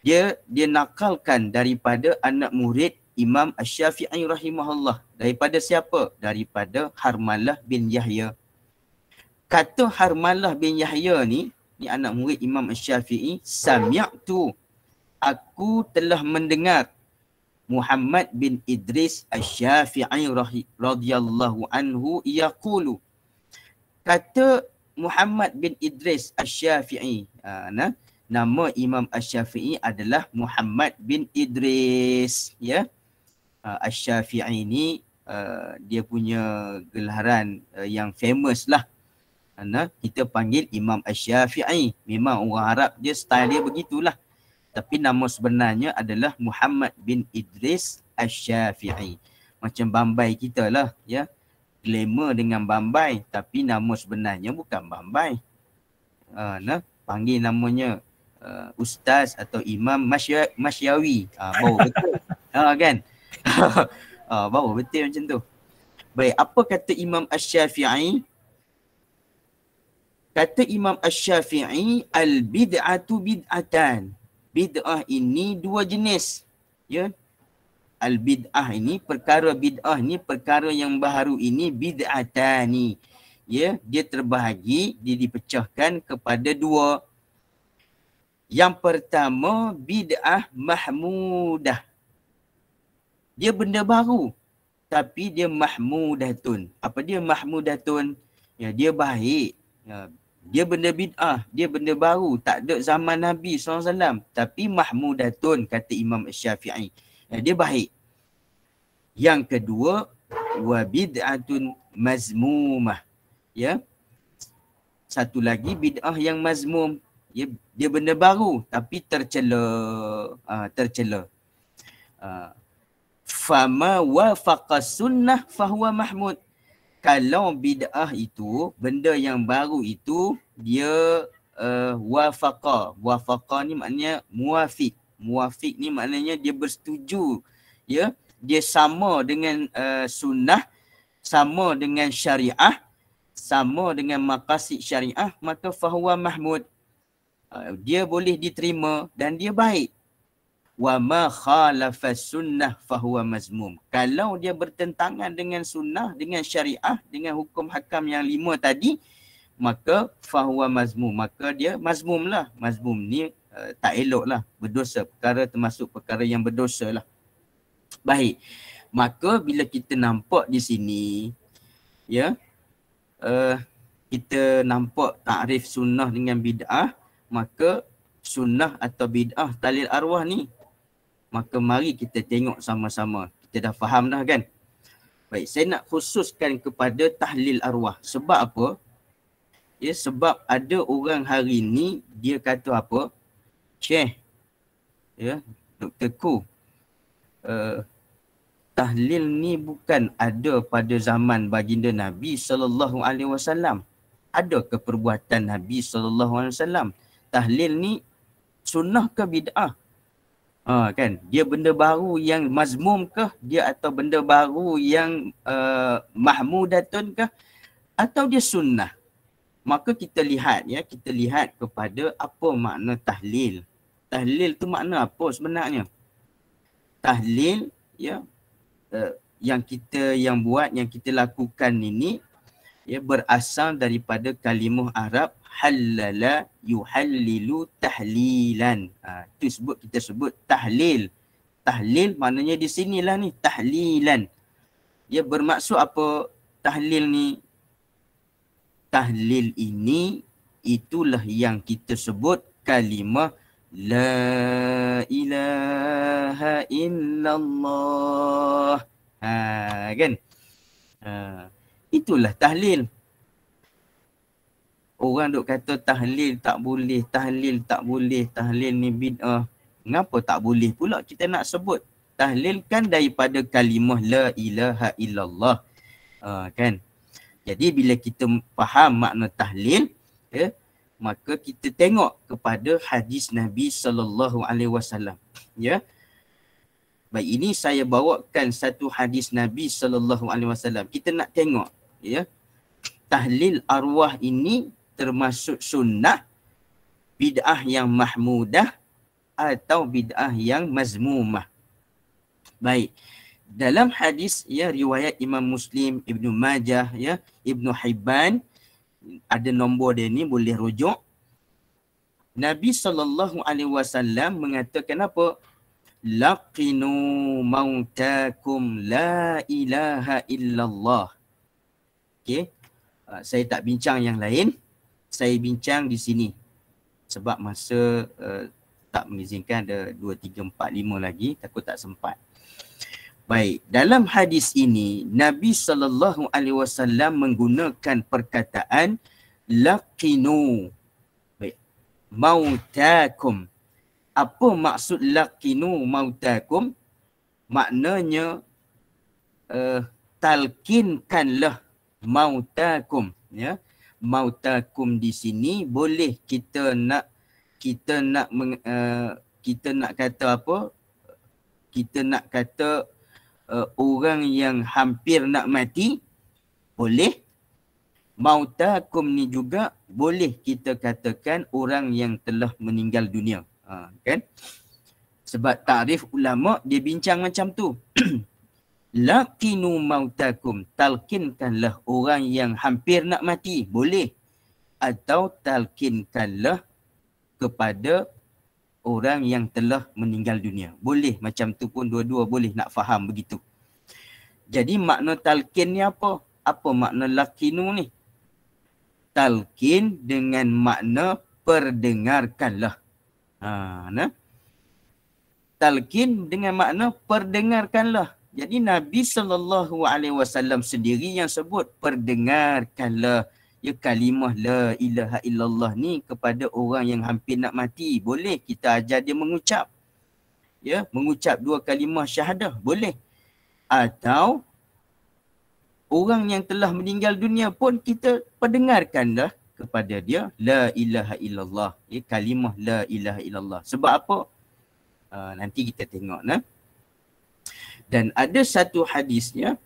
Dia nakalkan daripada anak murid Imam Asy-Syafi'i rahimahullah. Daripada siapa? Daripada Harmalah bin Yahya. Kata Harmalah bin Yahya ni anak murid Imam Asy-Syafi'i, sami'tu, aku telah mendengar Muhammad bin Idris Asy-Syafi'i radhiyallahu anhu yaqulu. Kata Muhammad bin Idris Asy-Syafi'i, nama Imam Asy-Syafi'i adalah Muhammad bin Idris ya. Asy-Syafi'i ni dia punya gelaran yang famous lah. Kita panggil Imam Asy-Syafi'i. Memang orang Arab dia style dia begitulah. Tapi nama sebenarnya adalah Muhammad bin Idris Asy-Syafi'i. Macam Bambai kita lah ya. Glamour dengan Bambai tapi nama sebenarnya bukan Bambai. Panggil namanya Ustaz atau Imam Masyawi. Baru betul. Kan? Baru betul macam tu. Baik, apa kata Imam Asy-Syafi'i? Kata Imam Asy-Syafi'i, al-bid'atu bid'atan. Bid'ah ini dua jenis. Ya. Al-bid'ah ini, perkara bid'ah ni, perkara yang baharu ini, bid'atani. Ya, dia terbahagi, dia dipecahkan kepada dua. Yang pertama, bid'ah mahmudah. Dia benda baru, tapi dia mahmudatun. Apa dia mahmudatun? Ya, dia baik. Ya, dia benda bid'ah, dia benda baru, tak ada zaman Nabi SAW. Tapi mahmudatun, kata Imam Asy-Syafi'i. Ya, dia baik. Yang kedua, wa bid'atun mazmumah. Ya. Satu lagi bid'ah yang mazmum. Ya, dia benda baru tapi tercela. Tercela. Fama wafaqa sunnah fahuwa mahmud. Kalau bid'ah itu, benda yang baru itu, dia wafaqa. Wafaqa ni maknanya muafiq. Muafiq ni maknanya dia bersetuju. Ya, dia sama dengan sunnah, sama dengan syariah, sama dengan maqasid syariah, maka fahuwa mahmud. Dia boleh diterima dan dia baik. Wa ma khalafa sunnah fahuwa mazmum. Kalau dia bertentangan dengan sunnah, dengan syariah, dengan hukum hakam yang 5 tadi, maka fahuwa mazmum. Maka dia mazmum lah. Mazmum ni tak elok lah. Berdosa. Perkara termasuk perkara yang berdosa lah. Baik. Maka bila kita nampak di sini, ya, kita nampak takrif sunnah dengan bid'ah, maka sunnah atau bid'ah tahlil arwah ni, maka mari kita tengok sama-sama. Kita dah faham dah kan? Baik, saya nak khususkan kepada tahlil arwah. Sebab apa? Ya, sebab ada orang hari ni dia kata apa? Syekh, ya, Dr. Ku, tahlil ni bukan ada pada zaman baginda Nabi SAW. Ada ke perbuatan Nabi SAW? Tahlil ni sunnah ke bid'ah? Kan, dia benda baru yang mazmum ke dia, atau benda baru yang mahmudatun ke, atau dia sunnah? Maka kita lihat, ya, kita lihat kepada apa makna tahlil. Tahlil tu makna apa sebenarnya? Tahlil, ya, yang buat, yang kita lakukan ini, ya, berasal daripada kalimah Arab halala yuhallilu tahlilan. Itu kita sebut tahlil. Tahlil maknanya di sinilah ni, tahlilan. Ya, bermaksud apa tahlil ni? Tahlil ini itulah yang kita sebut kalimah la ilaha illallah. Kan? Itulah tahlil. Orang duk kata tahlil tak boleh, tahlil tak boleh, tahlil ni bid'ah. Mengapa tak boleh pula kita nak sebut? Tahlil kan daripada kalimah la ilaha illallah. Kan? Jadi bila kita faham makna tahlil, ya, maka kita tengok kepada hadis Nabi SAW. Ya. Baik, ini saya bawakan satu hadis Nabi SAW. Kita nak tengok, ya, tahlil arwah ini termasuk sunnah, bid'ah yang mahmudah atau bid'ah yang mazmumah. Baik, dalam hadis, ya, riwayat Imam Muslim, Ibnu Majah, ya, Ibnu Hibban, ada nombor dia ni, boleh rujuk. Nabi SAW mengatakan apa? Laqinu mautakum la ilaha illallah. Okey. Saya tak bincang yang lain. Saya bincang di sini. Sebab masa tak mengizinkan, ada 2, 3, 4, 5 lagi. Takut tak sempat. Baik, dalam hadis ini Nabi SAW menggunakan perkataan laqinu, baik, mautakum. Apa maksud laqinu mautakum? Maknanya talkinkanlah mautakum, ya. Mautakum di sini boleh kita nak kata apa? Kita nak kata orang yang hampir nak mati, boleh. Mautakum ni juga boleh kita katakan orang yang telah meninggal dunia. Kan? Sebab takrif ulama dia bincang macam tu. Laqinu mautakum, talkinkanlah orang yang hampir nak mati, boleh. Atau talkinkanlah kepada orang yang telah meninggal dunia, boleh. Macam tu pun dua-dua boleh, nak faham begitu. Jadi makna talkin ni apa? Apa makna laqinu ni? Talkin dengan makna perdengarkanlah. Nah. Talkin dengan makna perdengarkanlah. Jadi Nabi SAW sendiri yang sebut perdengarkanlah, ya, kalimah la ilaha illallah ni kepada orang yang hampir nak mati. Boleh kita ajar dia mengucap. Ya, mengucap 2 kalimah syahadah, boleh. Atau orang yang telah meninggal dunia pun kita perdengarkanlah kepada dia la ilaha illallah, ya, kalimah la ilaha illallah. Sebab apa? Nanti kita tengok, nah. Dan ada satu hadisnya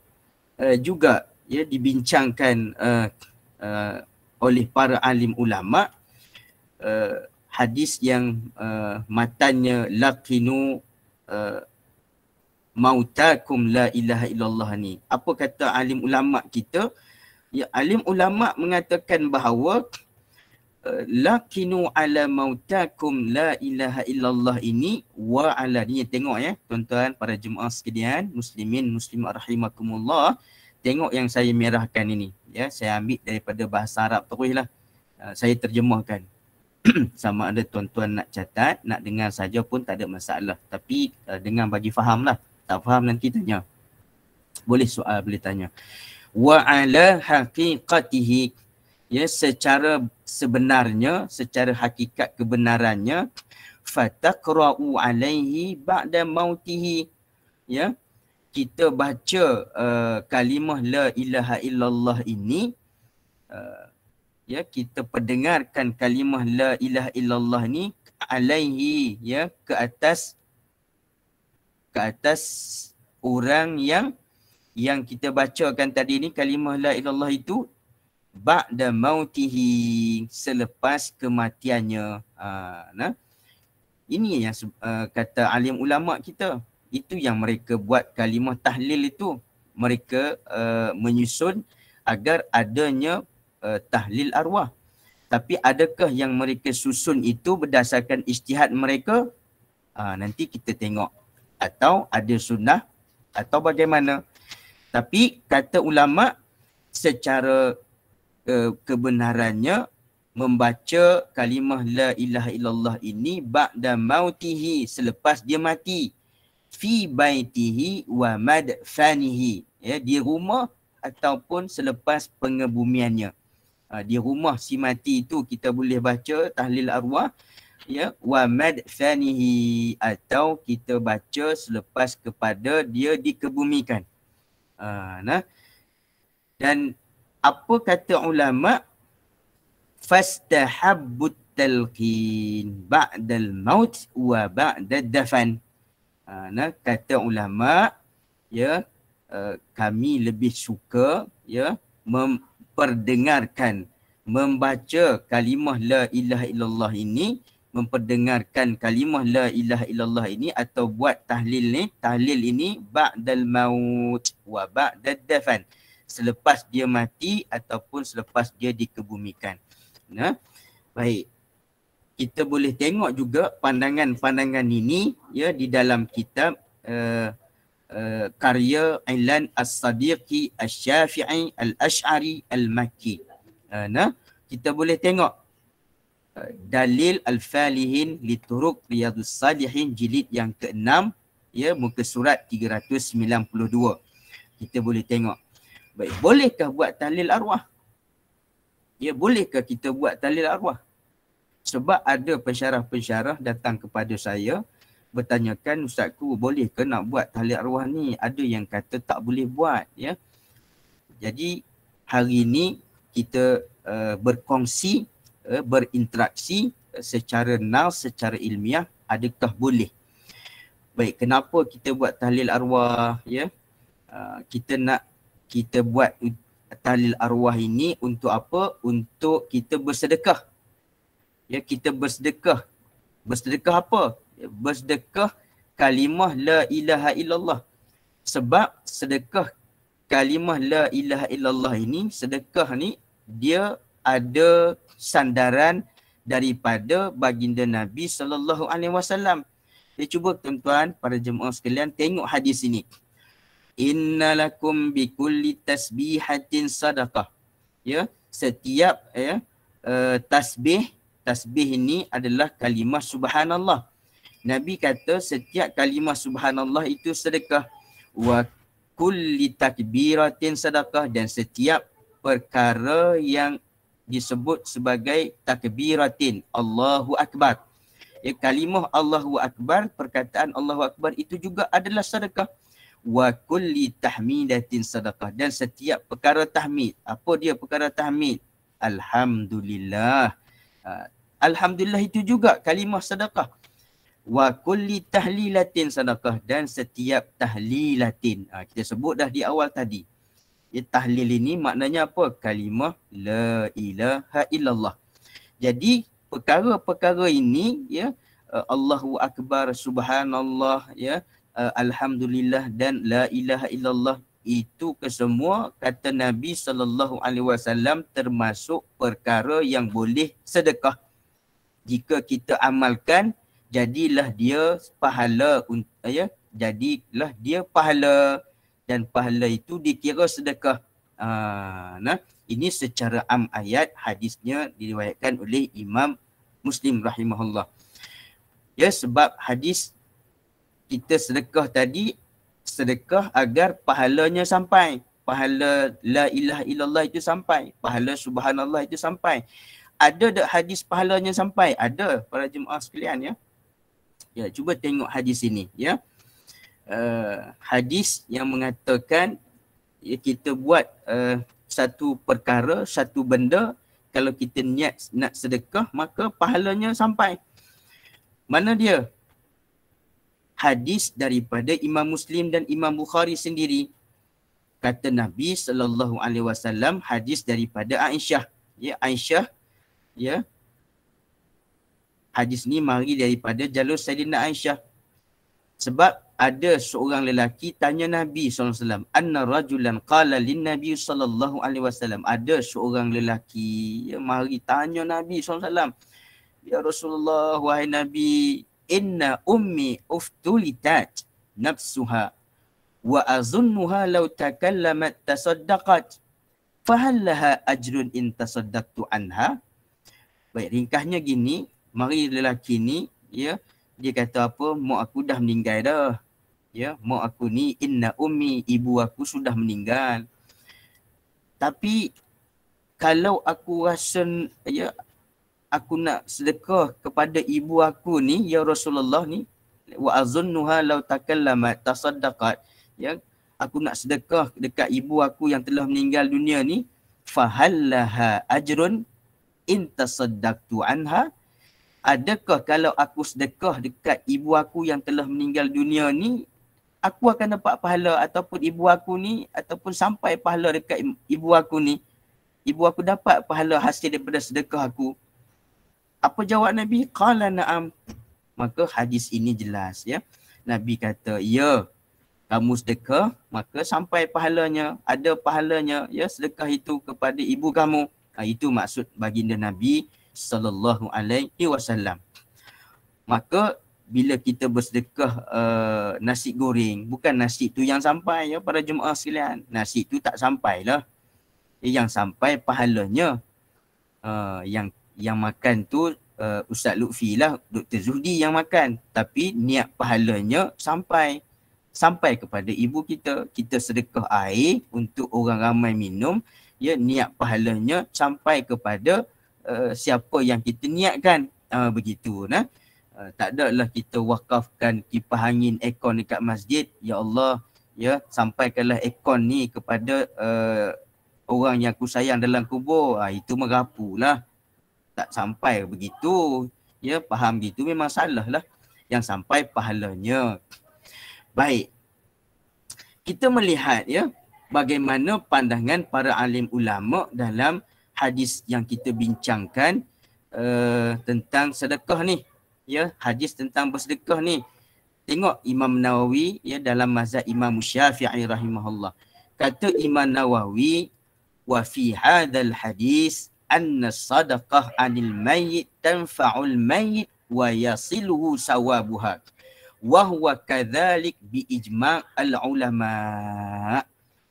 juga, ya, dibincangkan oleh para alim ulama, hadis yang matanya laqinu mautakum la ilaha illallah ni. Apa kata alim ulama kita? Ya, alim ulama mengatakan bahawa laqinu ala mautakum la ilaha illallah ini wa ala, ni tengok, ya tuan-tuan para jemaah sekalian, muslimin muslimat rahimakumullah, tengok yang saya merahkan ini. Ya, saya ambil daripada bahasa Arab teruslah. Saya terjemahkan. Sama ada tuan-tuan nak catat, nak dengar saja pun tak ada masalah. Tapi dengar bagi faham lah. Tak faham nanti tanya. Boleh soal, boleh tanya. Wa ala haqiqatihi, ya, secara sebenarnya, secara hakikat kebenarannya, fataqra'u alaihi ba'da mautihi, ya, kita baca kalimah la ilaha illallah ini, ya, kita pendengarkan kalimah la ilaha illallah ni alaihi, ya, ke atas orang yang kita bacakan tadi ni, kalimah la ilallah itu ba'da mautihi, selepas kematiannya. Nah, ini yang kata alim ulama kita, itu yang mereka buat kalimah tahlil itu. Mereka menyusun agar adanya tahlil arwah. Tapi adakah yang mereka susun itu berdasarkan ijtihad mereka? Nanti kita tengok. Atau ada sunnah atau bagaimana. Tapi kata ulama, secara kebenarannya membaca kalimah la ilaha illallah ini ba'da mautihi, selepas dia mati, fi baitihi wa madfanihi, ya, di rumah ataupun selepas pengebumiannya. Di rumah si mati itu kita boleh baca tahlil arwah, ya, wa madfanihi, atau kita baca selepas kepada dia dikebumikan. Nah, dan apa kata ulama? Fastahabbut talqin ba'dal maut wa ba'dad dafan. Nah, kata ulama, ya, kami lebih suka, ya, memperdengarkan, membaca kalimah la ilaha illallah ini, memperdengarkan kalimah la ilaha illallah ini atau buat tahlil ini ba'dal maut wa ba'dad dafan, selepas dia mati ataupun selepas dia dikebumikan. Nah, baik. Kita boleh tengok juga pandangan-pandangan ini, ya, di dalam kitab karya Ilan As-Sadiqi Asy-Syafi'i Al-Asy'ari Al-Makki. Nah, kita boleh tengok Dalil Al-Falihin li Turuq Riyadhus Salihin jilid yang ke-6, ya, muka surat 392. Kita boleh tengok. Baik, bolehkah buat tahlil arwah? Ya, bolehkah kita buat tahlil arwah? Sebab ada pensyarah-pensyarah datang kepada saya bertanyakan, ustazku, bolehkah nak buat tahlil arwah ni? Ada yang kata tak boleh buat, ya. Jadi hari ini kita berkongsi, berinteraksi secara nas, secara ilmiah, adakah boleh? Baik, kenapa kita buat tahlil arwah, ya? Kita buat tahlil arwah ini untuk apa? Untuk kita bersedekah. Ya, kita bersedekah. Bersedekah apa? Bersedekah kalimah la ilaha illallah. Sebab sedekah kalimah la ilaha illallah ini, sedekah ni dia ada sandaran daripada baginda Nabi SAW. Cuba tuan-tuan, para jemaah sekalian, tengok hadis ini. Innalakum bikulli tasbihatin sadaqah. Ya, setiap, ya, tasbih ini adalah kalimah subhanallah. Nabi kata setiap kalimah subhanallah itu sedekah. Wa kulli takbiratin sadaqah, dan setiap perkara yang disebut sebagai takbiratin, Allahu Akbar. Ya, kalimah Allahu Akbar, perkataan Allahu Akbar itu juga adalah sedekah. Wa kulli tahmidatin sadaqah, dan setiap perkara tahmid. Apa dia perkara tahmid? Alhamdulillah. Alhamdulillah itu juga kalimah sedekah. Wa kulli tahlilatin sadaqah, dan setiap tahlilatin. Kita sebut dah di awal tadi. Ya, tahlil ini maknanya apa? Kalimah la ilaha illallah. Jadi perkara-perkara ini, ya, Allahu Akbar, subhanallah, ya, alhamdulillah dan la ilaha illallah, itu kesemua kata Nabi SAW termasuk perkara yang boleh sedekah. Jika kita amalkan, jadilah dia pahala, ya, jadilah dia pahala. dan pahala itu dikira sedekah. Nah, ini secara ayat hadisnya diriwayatkan oleh Imam Muslim rahimahullah. Ya, sebab hadis kita sedekah tadi, sedekah agar pahalanya sampai. Pahala la ilaha illallah itu sampai. Pahala subhanallah itu sampai. Ada tak hadis pahalanya sampai? Ada, para jemaah sekalian ya. Ya, cuba tengok hadis ini ya. Hadis yang mengatakan ya, kita buat satu perkara, satu benda, kalau kita niat nak sedekah maka pahalanya sampai. Mana dia? Hadis daripada Imam Muslim dan Imam Bukhari sendiri. Kata Nabi SAW, hadis daripada Aisyah. Ya, Aisyah, ya. Hadis ni mari daripada jalur Sayyidina Aisyah. Sebab ada seorang lelaki tanya Nabi SAW. Anna rajulan qala lin Nabi SAW. Ada seorang lelaki yang mari tanya Nabi SAW. Ya Rasulullah, wahai Nabi, inna ummi uftulitat nafsuha wa azunnuha law takallamat tasaddaqat. Fahal laha ajrun in tasaddaqtu anha? Baik, ringkasnya gini, mari lelaki ni, ya, dia kata apa? Mak aku dah meninggal dah. Ya, mak aku ni inna ummi, ibu aku sudah meninggal. Tapi kalau aku rasa ya aku nak sedekah kepada ibu aku ni, ya Rasulullah ni, wa azunnuha law takallamat tasaddaqat. Ya, aku nak sedekah dekat ibu aku yang telah meninggal dunia ni, fahallaha ajrun in tasaddaqtu anha. Adakah kalau aku sedekah dekat ibu aku yang telah meninggal dunia ni, aku akan dapat pahala, ataupun ibu aku ni, ataupun sampai pahala dekat ibu aku ni, ibu aku dapat pahala hasil daripada sedekah aku? Apa jawab Nabi? Qala na'am. Maka hadis ini jelas ya. Nabi kata, ya, kamu sedekah maka sampai pahalanya, ada pahalanya ya sedekah itu kepada ibu kamu. Itu maksud baginda Nabi sallallahu alaihi wasallam. Maka bila kita bersedekah nasi goreng, bukan nasi tu yang sampai ya para jemaah sekalian. Nasi tu tak sampailah. Yang sampai pahalanya. Yang makan tu Ustaz Lutfi lah, Dr. Zuhdi yang makan. Tapi niat pahalanya sampai kepada ibu kita. Kita sedekah air untuk orang ramai minum, ya, niat pahalanya sampai kepada siapa yang kita niatkan. Begitu nah. Tak adalah kita wakafkan kipas angin aircon dekat masjid, ya Allah, ya, sampaikanlah aircon ni kepada orang yang aku sayang dalam kubur. Itu merapulah. Tak sampai begitu. Ya, faham gitu memang salah lah. Yang sampai pahalanya. Baik. Kita melihat ya bagaimana pandangan para alim ulama dalam hadis yang kita bincangkan tentang sedekah ni. Ya, hadis tentang bersedekah ni. Tengok Imam Nawawi ya dalam mazhab Imam Syafi'i rahimahullah. Kata Imam Nawawi, wa fi hadzal hadis anna sadaqah anil mayyit tanfa'ul mayyit wa yasiluhu sawabuha. Wa huwa kadzalik bi ijma' al ulama.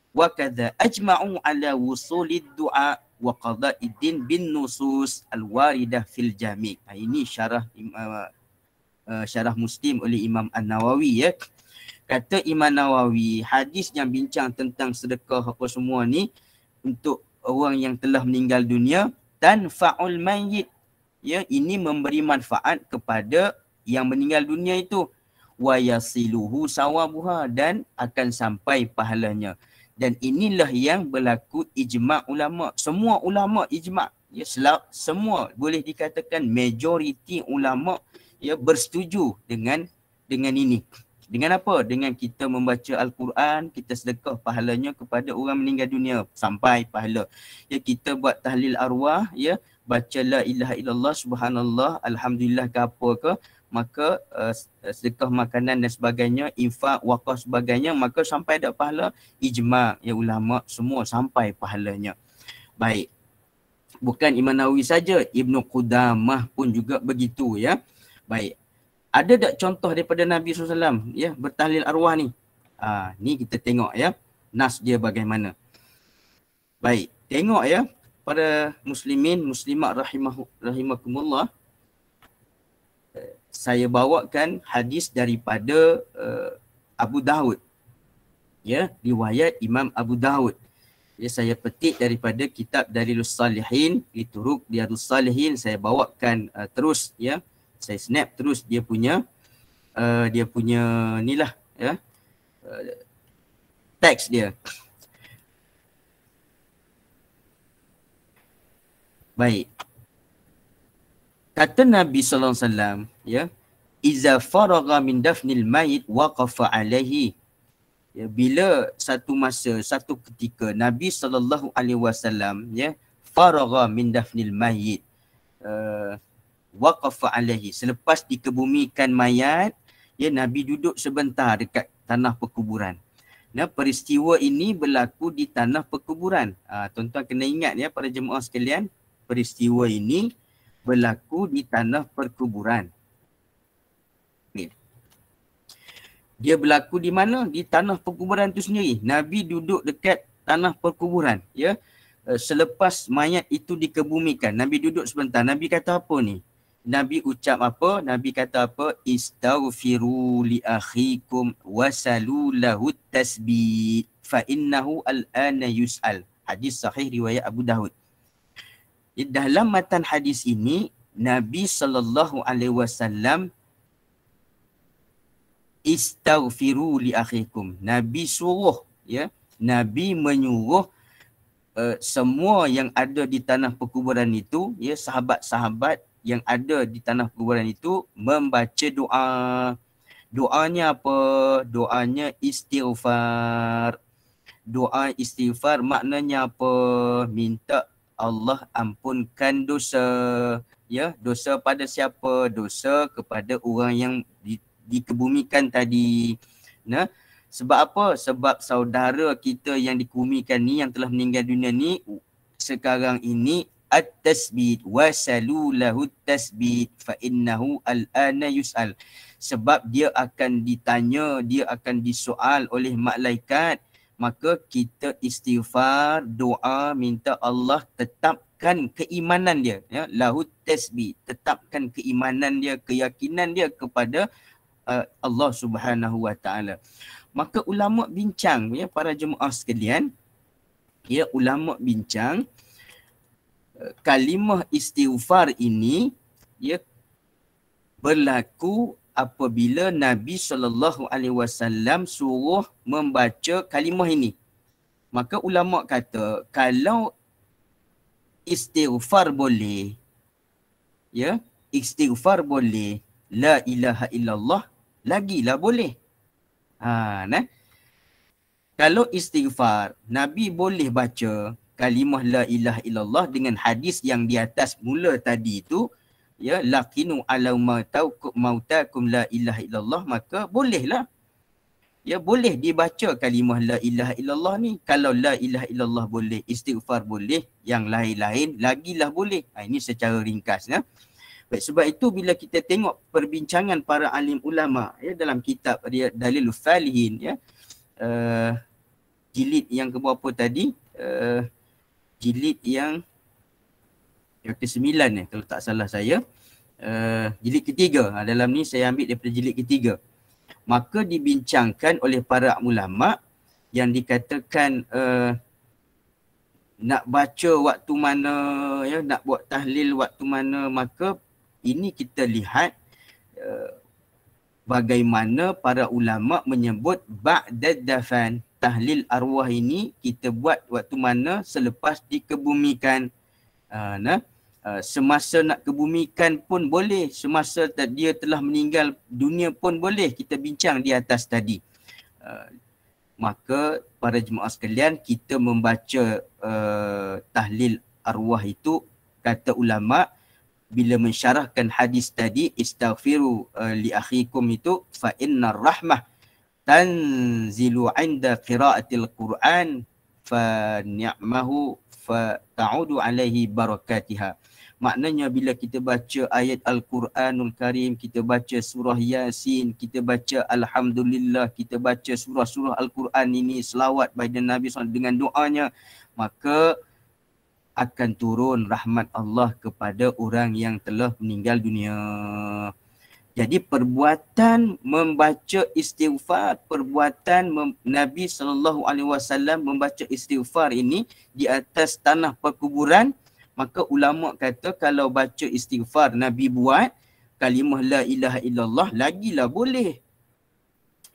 Wa kadza ajma'u ala wusulid du'a wa qada'id din bin nusus al waridah fil jami'. Ini syarah Muslim oleh Imam An-Nawawi ya. Kata Imam Nawawi, hadis yang bincang tentang sedekah apa semua ni untuk orang yang telah meninggal dunia, tanfa'ul mayyit, ya, ini memberi manfaat kepada yang meninggal dunia itu, wa yasiluhu sawabuha, dan akan sampai pahalanya. Dan inilah yang berlaku ijma' ulama. Semua ulama ijma', ya, semua boleh dikatakan majoriti ulama ya bersetuju dengan ini. Dengan apa? Dengan kita membaca Al-Quran, kita sedekah, pahalanya kepada orang meninggal dunia, sampai pahala. Ya, kita buat tahlil arwah, ya, baca la ilaha illallah, subhanallah, alhamdulillah ke apa ke, maka sedekah makanan dan sebagainya, infak, wakaf sebagainya, maka sampai ada pahala. Ijma' ya ulama semua sampai pahalanya. Baik. Bukan Imam Nawawi saja, Ibnu Qudamah pun juga begitu ya. Baik. Ada tak contoh daripada Nabi SAW ya bertahlil arwah ni? Ni kita tengok ya. nas dia bagaimana. Baik, tengok ya para muslimin muslimat rahimakumullah. Saya bawakan hadis daripada Abu Daud. Ya, riwayat Imam Abu Daud. Ya, saya petik daripada kitab Dalilus Salihin, Lituruk Riyadhus Salihin, saya bawakan terus ya. Saya snap terus dia punya ni lah ya. Teks dia. Baik. Kata Nabi sallallahu alaihi wasallam ya, iza faragha min dafnil mayit waqafa alaihi. Ya, bila satu masa, satu ketika Nabi sallallahu alaihi wasallam ya, faragha min dafnil mayit, waqafa alaihi, selepas dikebumikan mayat, ya, Nabi duduk sebentar dekat tanah perkuburan. Nah, peristiwa ini berlaku di tanah perkuburan. Tuan-tuan kena ingat ya para jemaah sekalian, peristiwa ini berlaku di tanah perkuburan. Dia berlaku di mana? Di tanah perkuburan itu sendiri. Nabi duduk dekat tanah perkuburan. Ya, selepas mayat itu dikebumikan, Nabi duduk sebentar. Nabi kata apa ni? Nabi ucap apa? Nabi kata apa? Istaghfiru li akhikum wasalu lahu tasbih fa innahu al-ana yus'al. Hadis sahih riwayat Abu Daud. Dalam matan hadis ini, Nabi sallallahu alaihi wasallam istaghfiru li akhikum. Nabi suruh ya, Nabi menyuruh semua yang ada di tanah perkuburan itu, ya, sahabat-sahabat yang ada di tanah perkuburan itu membaca doa. Doanya apa? Doanya istighfar. Doa istighfar maknanya apa? Minta Allah ampunkan dosa. Ya, dosa pada siapa? Dosa kepada orang yang dikebumikan tadi. Nah, sebab apa? Sebab saudara kita yang dikebumikan ni, yang telah meninggal dunia ni, sekarang ini at-tasbit wasalu lahu tasbit fa innahu al-ana yus'al. Sebab dia akan ditanya, dia akan disoal oleh malaikat. Maka kita istighfar, doa, minta Allah tetapkan keimanan dia, ya, lahu tasbit, tetapkan keimanan dia, keyakinan dia kepada Allah Subhanahu wa taala. Maka ulama bincang ya para jemaah sekalian, ya, ulama bincang kalimah istighfar ini ya berlaku apabila Nabi sallallahu alaihi wasallam suruh membaca kalimah ini. Maka ulama kata kalau istighfar boleh, ya, istighfar boleh, la ilaha illallah lagilah boleh. Nah, kalau istighfar, Nabi boleh baca kalimah la ilaha illallah dengan hadis yang di atas mula tadi itu, ya, laqinu ala mautakum la ilaha illallah, maka bolehlah. Ya, boleh dibaca kalimah la ilaha illallah ni. Kalau la ilaha illallah boleh, istighfar boleh, yang lain-lain lagilah boleh. Ini secara ringkas ya. Baik, sebab itu bila kita tengok perbincangan para alim ulama ya dalam kitab Dalilus Salihin ya, jilid yang keberapa tadi? Jilid yang ke-9 ya, kalau tak salah saya. Jilid ketiga. Dalam ni saya ambil daripada jilid ketiga. Maka dibincangkan oleh para ulama yang dikatakan nak baca waktu mana, ya, nak buat tahlil waktu mana, maka ini kita lihat bagaimana para ulama menyebut ba'dad dafan. Tahlil arwah ini kita buat waktu mana? Selepas dikebumikan. Semasa nak kebumikan pun boleh, semasa dia telah meninggal dunia pun boleh. Kita bincang di atas tadi. Maka para jemaah sekalian, kita membaca tahlil arwah itu, kata ulama, bila mensyarahkan hadis tadi, istaghfiru li akhikum itu, fa innar rahmah tanzilu 'inda qira'atil Qur'an fa ni'mahu fa ta'udu alaihi barakatiha. Maknanya bila kita baca ayat Al-Quranul Karim, kita baca surah Yasin, kita baca Alhamdulillah, kita baca surah-surah Al-Quran ini, selawat pada Nabi SAW dengan doanya, maka akan turun rahmat Allah kepada orang yang telah meninggal dunia. Jadi perbuatan membaca istighfar, perbuatan Nabi SAW membaca istighfar ini di atas tanah perkuburan, maka ulama kata kalau baca istighfar Nabi buat kalimah la ilaha illallah lagilah boleh.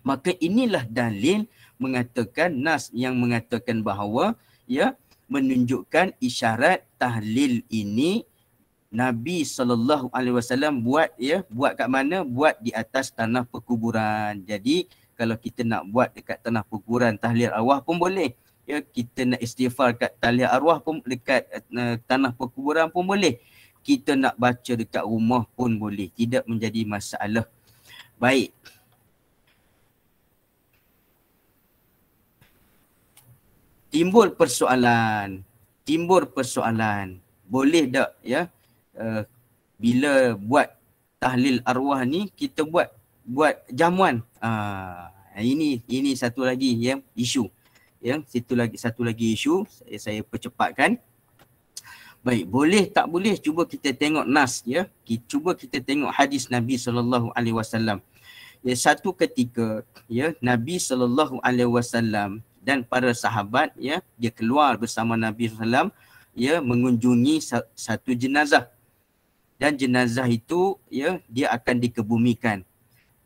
Maka inilah dalil mengatakan, nas yang mengatakan bahawa ya menunjukkan isyarat tahlil ini Nabi SAW buat ya, buat kat mana? Buat di atas tanah perkuburan. Jadi kalau kita nak buat dekat tanah perkuburan tahlil arwah pun boleh. Ya, kita nak istighfar kat tahlil arwah pun dekat tanah perkuburan pun boleh. Kita nak baca dekat rumah pun boleh. Tidak menjadi masalah. Baik. Timbul persoalan. Boleh tak ya? Bila buat tahlil arwah ni kita buat jamuan. Ini satu lagi ya isu. Ya, satu lagi isu saya percepatkan. Baik, boleh tak boleh, cuba kita tengok nas ya. Cuba kita tengok hadis Nabi SAW. Ya, satu ketika ya Nabi SAW dan para sahabat ya, dia keluar bersama Nabi SAW ya mengunjungi satu jenazah. Dan jenazah itu ya dia akan dikebumikan.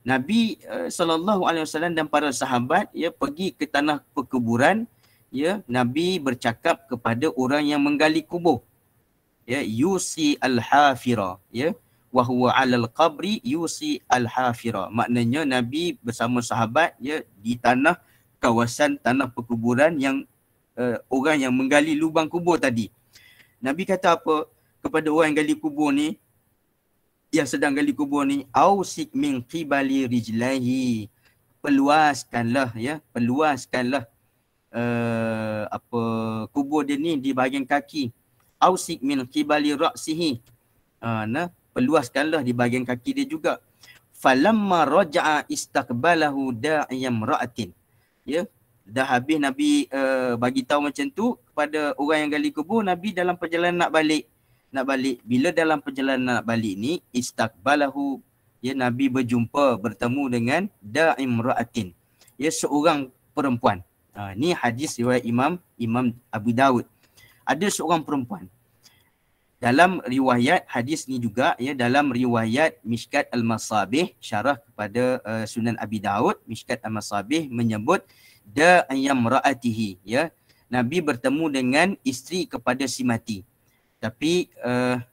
Nabi SAW dan para sahabat ya pergi ke tanah perkuburan, ya Nabi bercakap kepada orang yang menggali kubur. Ya, yusi al-hafira, ya wa huwa 'alal qabri yusi al-hafira. Maknanya Nabi bersama sahabat ya di kawasan tanah perkuburan yang orang yang menggali lubang kubur tadi. Nabi kata apa kepada orang yang gali kubur ni, yang sedang gali kubur ni, ausik min qibali rijlahi, peluaskanlah kubur dia ni di bahagian kaki. Ausik min qibali ra'sihi, peluaskanlah di bahagian kaki dia juga. Falamma raja'a istaqbalahu da'iyam ra'atin. Ya, dah habis Nabi bagi tahu macam tu kepada orang yang gali kubur, Nabi dalam perjalanan nak balik. Bila dalam perjalanan nak balik ni, istaqbalahu, ya Nabi bertemu dengan da'im ra'atin, ya seorang perempuan. Ni hadis riwayat Imam Abu Daud. Ada seorang perempuan. Dalam riwayat hadis ni juga ya, dalam riwayat Mishkat Al-Masabih syarah kepada Sunan Abi Daud, Mishkat Al-Masabih menyebut da'im ra'atihi, ya Nabi bertemu dengan isteri kepada si mati. Tapi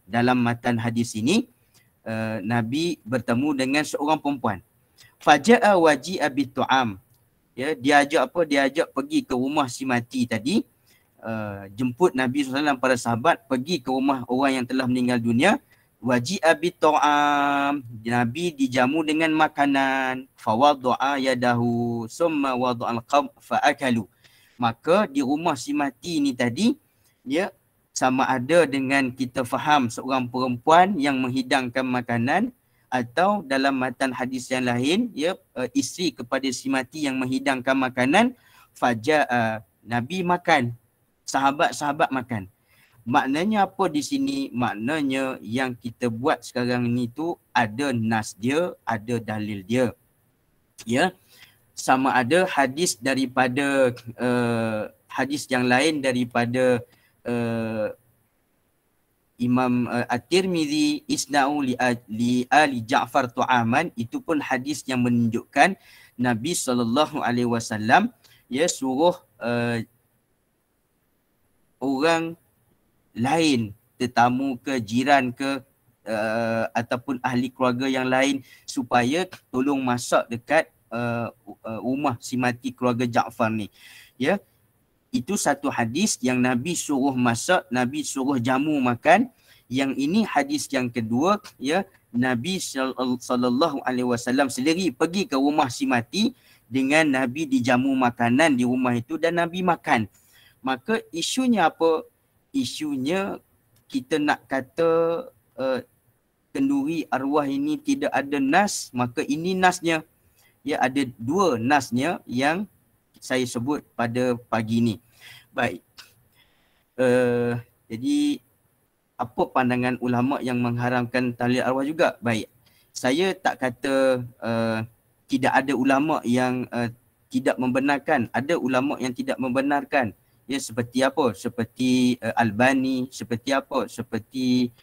dalam matan hadis ini Nabi bertemu dengan seorang perempuan. Faja'a waji'a bitu'am. Ya, dia ajak pergi ke rumah si mati tadi. Jemput Nabi SAW para sahabat pergi ke rumah orang yang telah meninggal dunia. Waji'a bitu'am. Nabi dijamu dengan makanan. Fawaddu'a yadahu summa waddu'al qawm fa'akalu. Maka di rumah si mati ni tadi, ya, sama ada dengan kita faham seorang perempuan yang menghidangkan makanan, atau dalam matan hadis yang lain ya isteri kepada si mati yang menghidangkan makanan. Nabi makan, sahabat-sahabat makan. Maknanya apa di sini? Maknanya yang kita buat sekarang ni tu ada nas dia, ada dalil dia. Ya, sama ada hadis daripada hadis yang lain daripada Imam At-Tirmizi, isna'u li ali Ja'far tu'aman, itu pun hadis yang menunjukkan Nabi SAW ya suruh orang lain, tetamu ke, jiran ke, ataupun ahli keluarga yang lain supaya tolong masak dekat rumah si mati keluarga Ja'far ni. Ya, itu satu hadis yang Nabi suruh masak, Nabi suruh jamu makan. Yang ini hadis yang kedua, ya Nabi SAW sendiri pergi ke rumah si mati dengan Nabi dijamu makanan di rumah itu dan Nabi makan. Maka isunya apa? Isunya kita nak kata kenduri arwah ini tidak ada nas, maka ini nasnya. Ya, ada dua nasnya yang saya sebut pada pagi ini. Baik. Jadi apa pandangan ulama yang mengharamkan tahlil arwah juga? Baik. Saya tak kata tidak ada ulama yang tidak membenarkan. Ada ulama yang tidak membenarkan. Ya, seperti apa? Seperti Albani, seperti apa? Seperti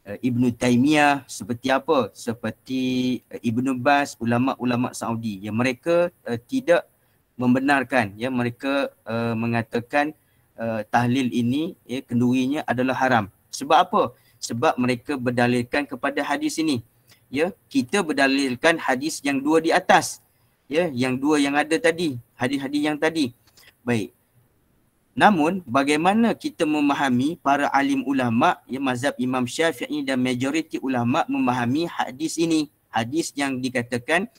Ibnu Taimiyah, seperti apa? Seperti Ibnu Baz, ulama-ulama Saudi. Ya, mereka tidak membenarkan. Ya, mereka mengatakan tahlil ini, ya, kendurinya adalah haram. Sebab apa? Sebab mereka berdalilkan kepada hadis ini. Ya, kita berdalilkan hadis yang dua di atas. Ya, yang dua yang ada tadi, hadis-hadis yang tadi. Baik. Namun bagaimana kita memahami para alim ulama, ya, mazhab Imam Syafi'i dan majoriti ulama memahami hadis ini. Hadis yang dikatakan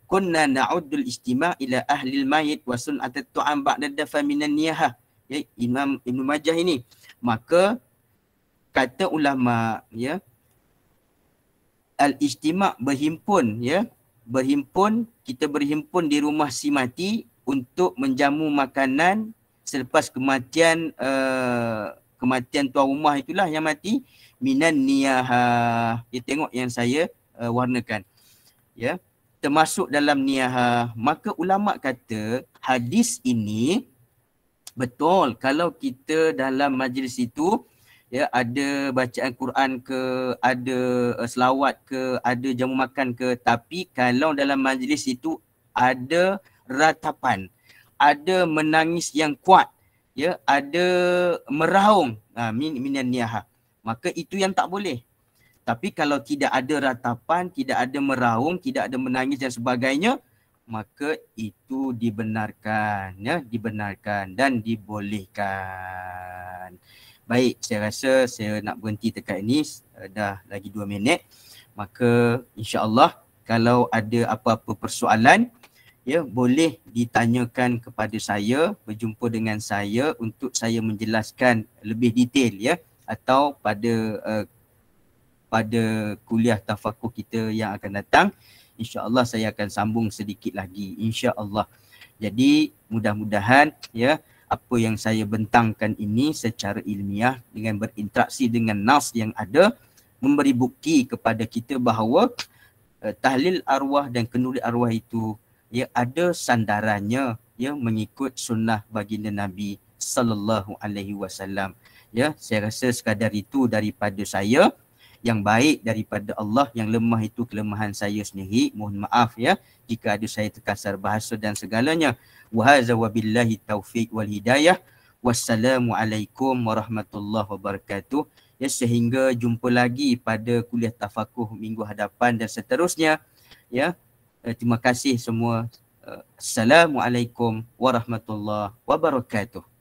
kunna na'uddul istima' ila ahlil mayit wa sun'atat tu'am ba'da dafa minan niyahah. Ya, Imam Ibnu Majah ini. Maka kata ulama, ya, al-istima' berhimpun, ya. Berhimpun, kita berhimpun di rumah si mati untuk menjamu makanan selepas kematian kematian tuan rumah itulah yang mati, minan niyahah. Ya, tengok yang saya warnakan. Ya, termasuk dalam niyahah. Maka ulama kata hadis ini betul kalau kita dalam majlis itu, ya, ada bacaan Quran ke, ada selawat ke, ada jamu makan ke, tapi kalau dalam majlis itu ada ratapan, ada menangis yang kuat, ya, ada meraung, minan niyahah, maka itu yang tak boleh. Tapi kalau tidak ada ratapan, tidak ada meraung, tidak ada menangis dan sebagainya, maka itu dibenarkan, ya, dibenarkan dan dibolehkan. Baik, saya rasa saya nak berhenti dekat ini, dah lagi 2 minit. Maka insya-Allah kalau ada apa-apa persoalan, ya, boleh ditanyakan kepada saya, berjumpa dengan saya untuk saya menjelaskan lebih detail, ya, atau pada kuliah tafakuh kita yang akan datang, insya-Allah saya akan sambung sedikit lagi, insya-Allah. Jadi mudah-mudahan, ya, apa yang saya bentangkan ini secara ilmiah dengan berinteraksi dengan nas yang ada memberi bukti kepada kita bahawa tahlil arwah dan kenduri arwah itu, ya, ada sandarannya, ya, mengikut sunnah baginda Nabi sallallahu alaihi wasallam. Ya, saya rasa sekadar itu daripada saya. Yang baik daripada Allah, yang lemah itu kelemahan saya sendiri. Mohon maaf, ya, jika ada saya terkasar bahasa dan segalanya. Wa hadza wabillahi taufiq wal hidayah. Wassalamualaikum warahmatullahi wabarakatuh. Ya, sehingga jumpa lagi pada kuliah tafakuh minggu hadapan dan seterusnya. Ya, terima kasih semua. Assalamualaikum warahmatullahi wabarakatuh.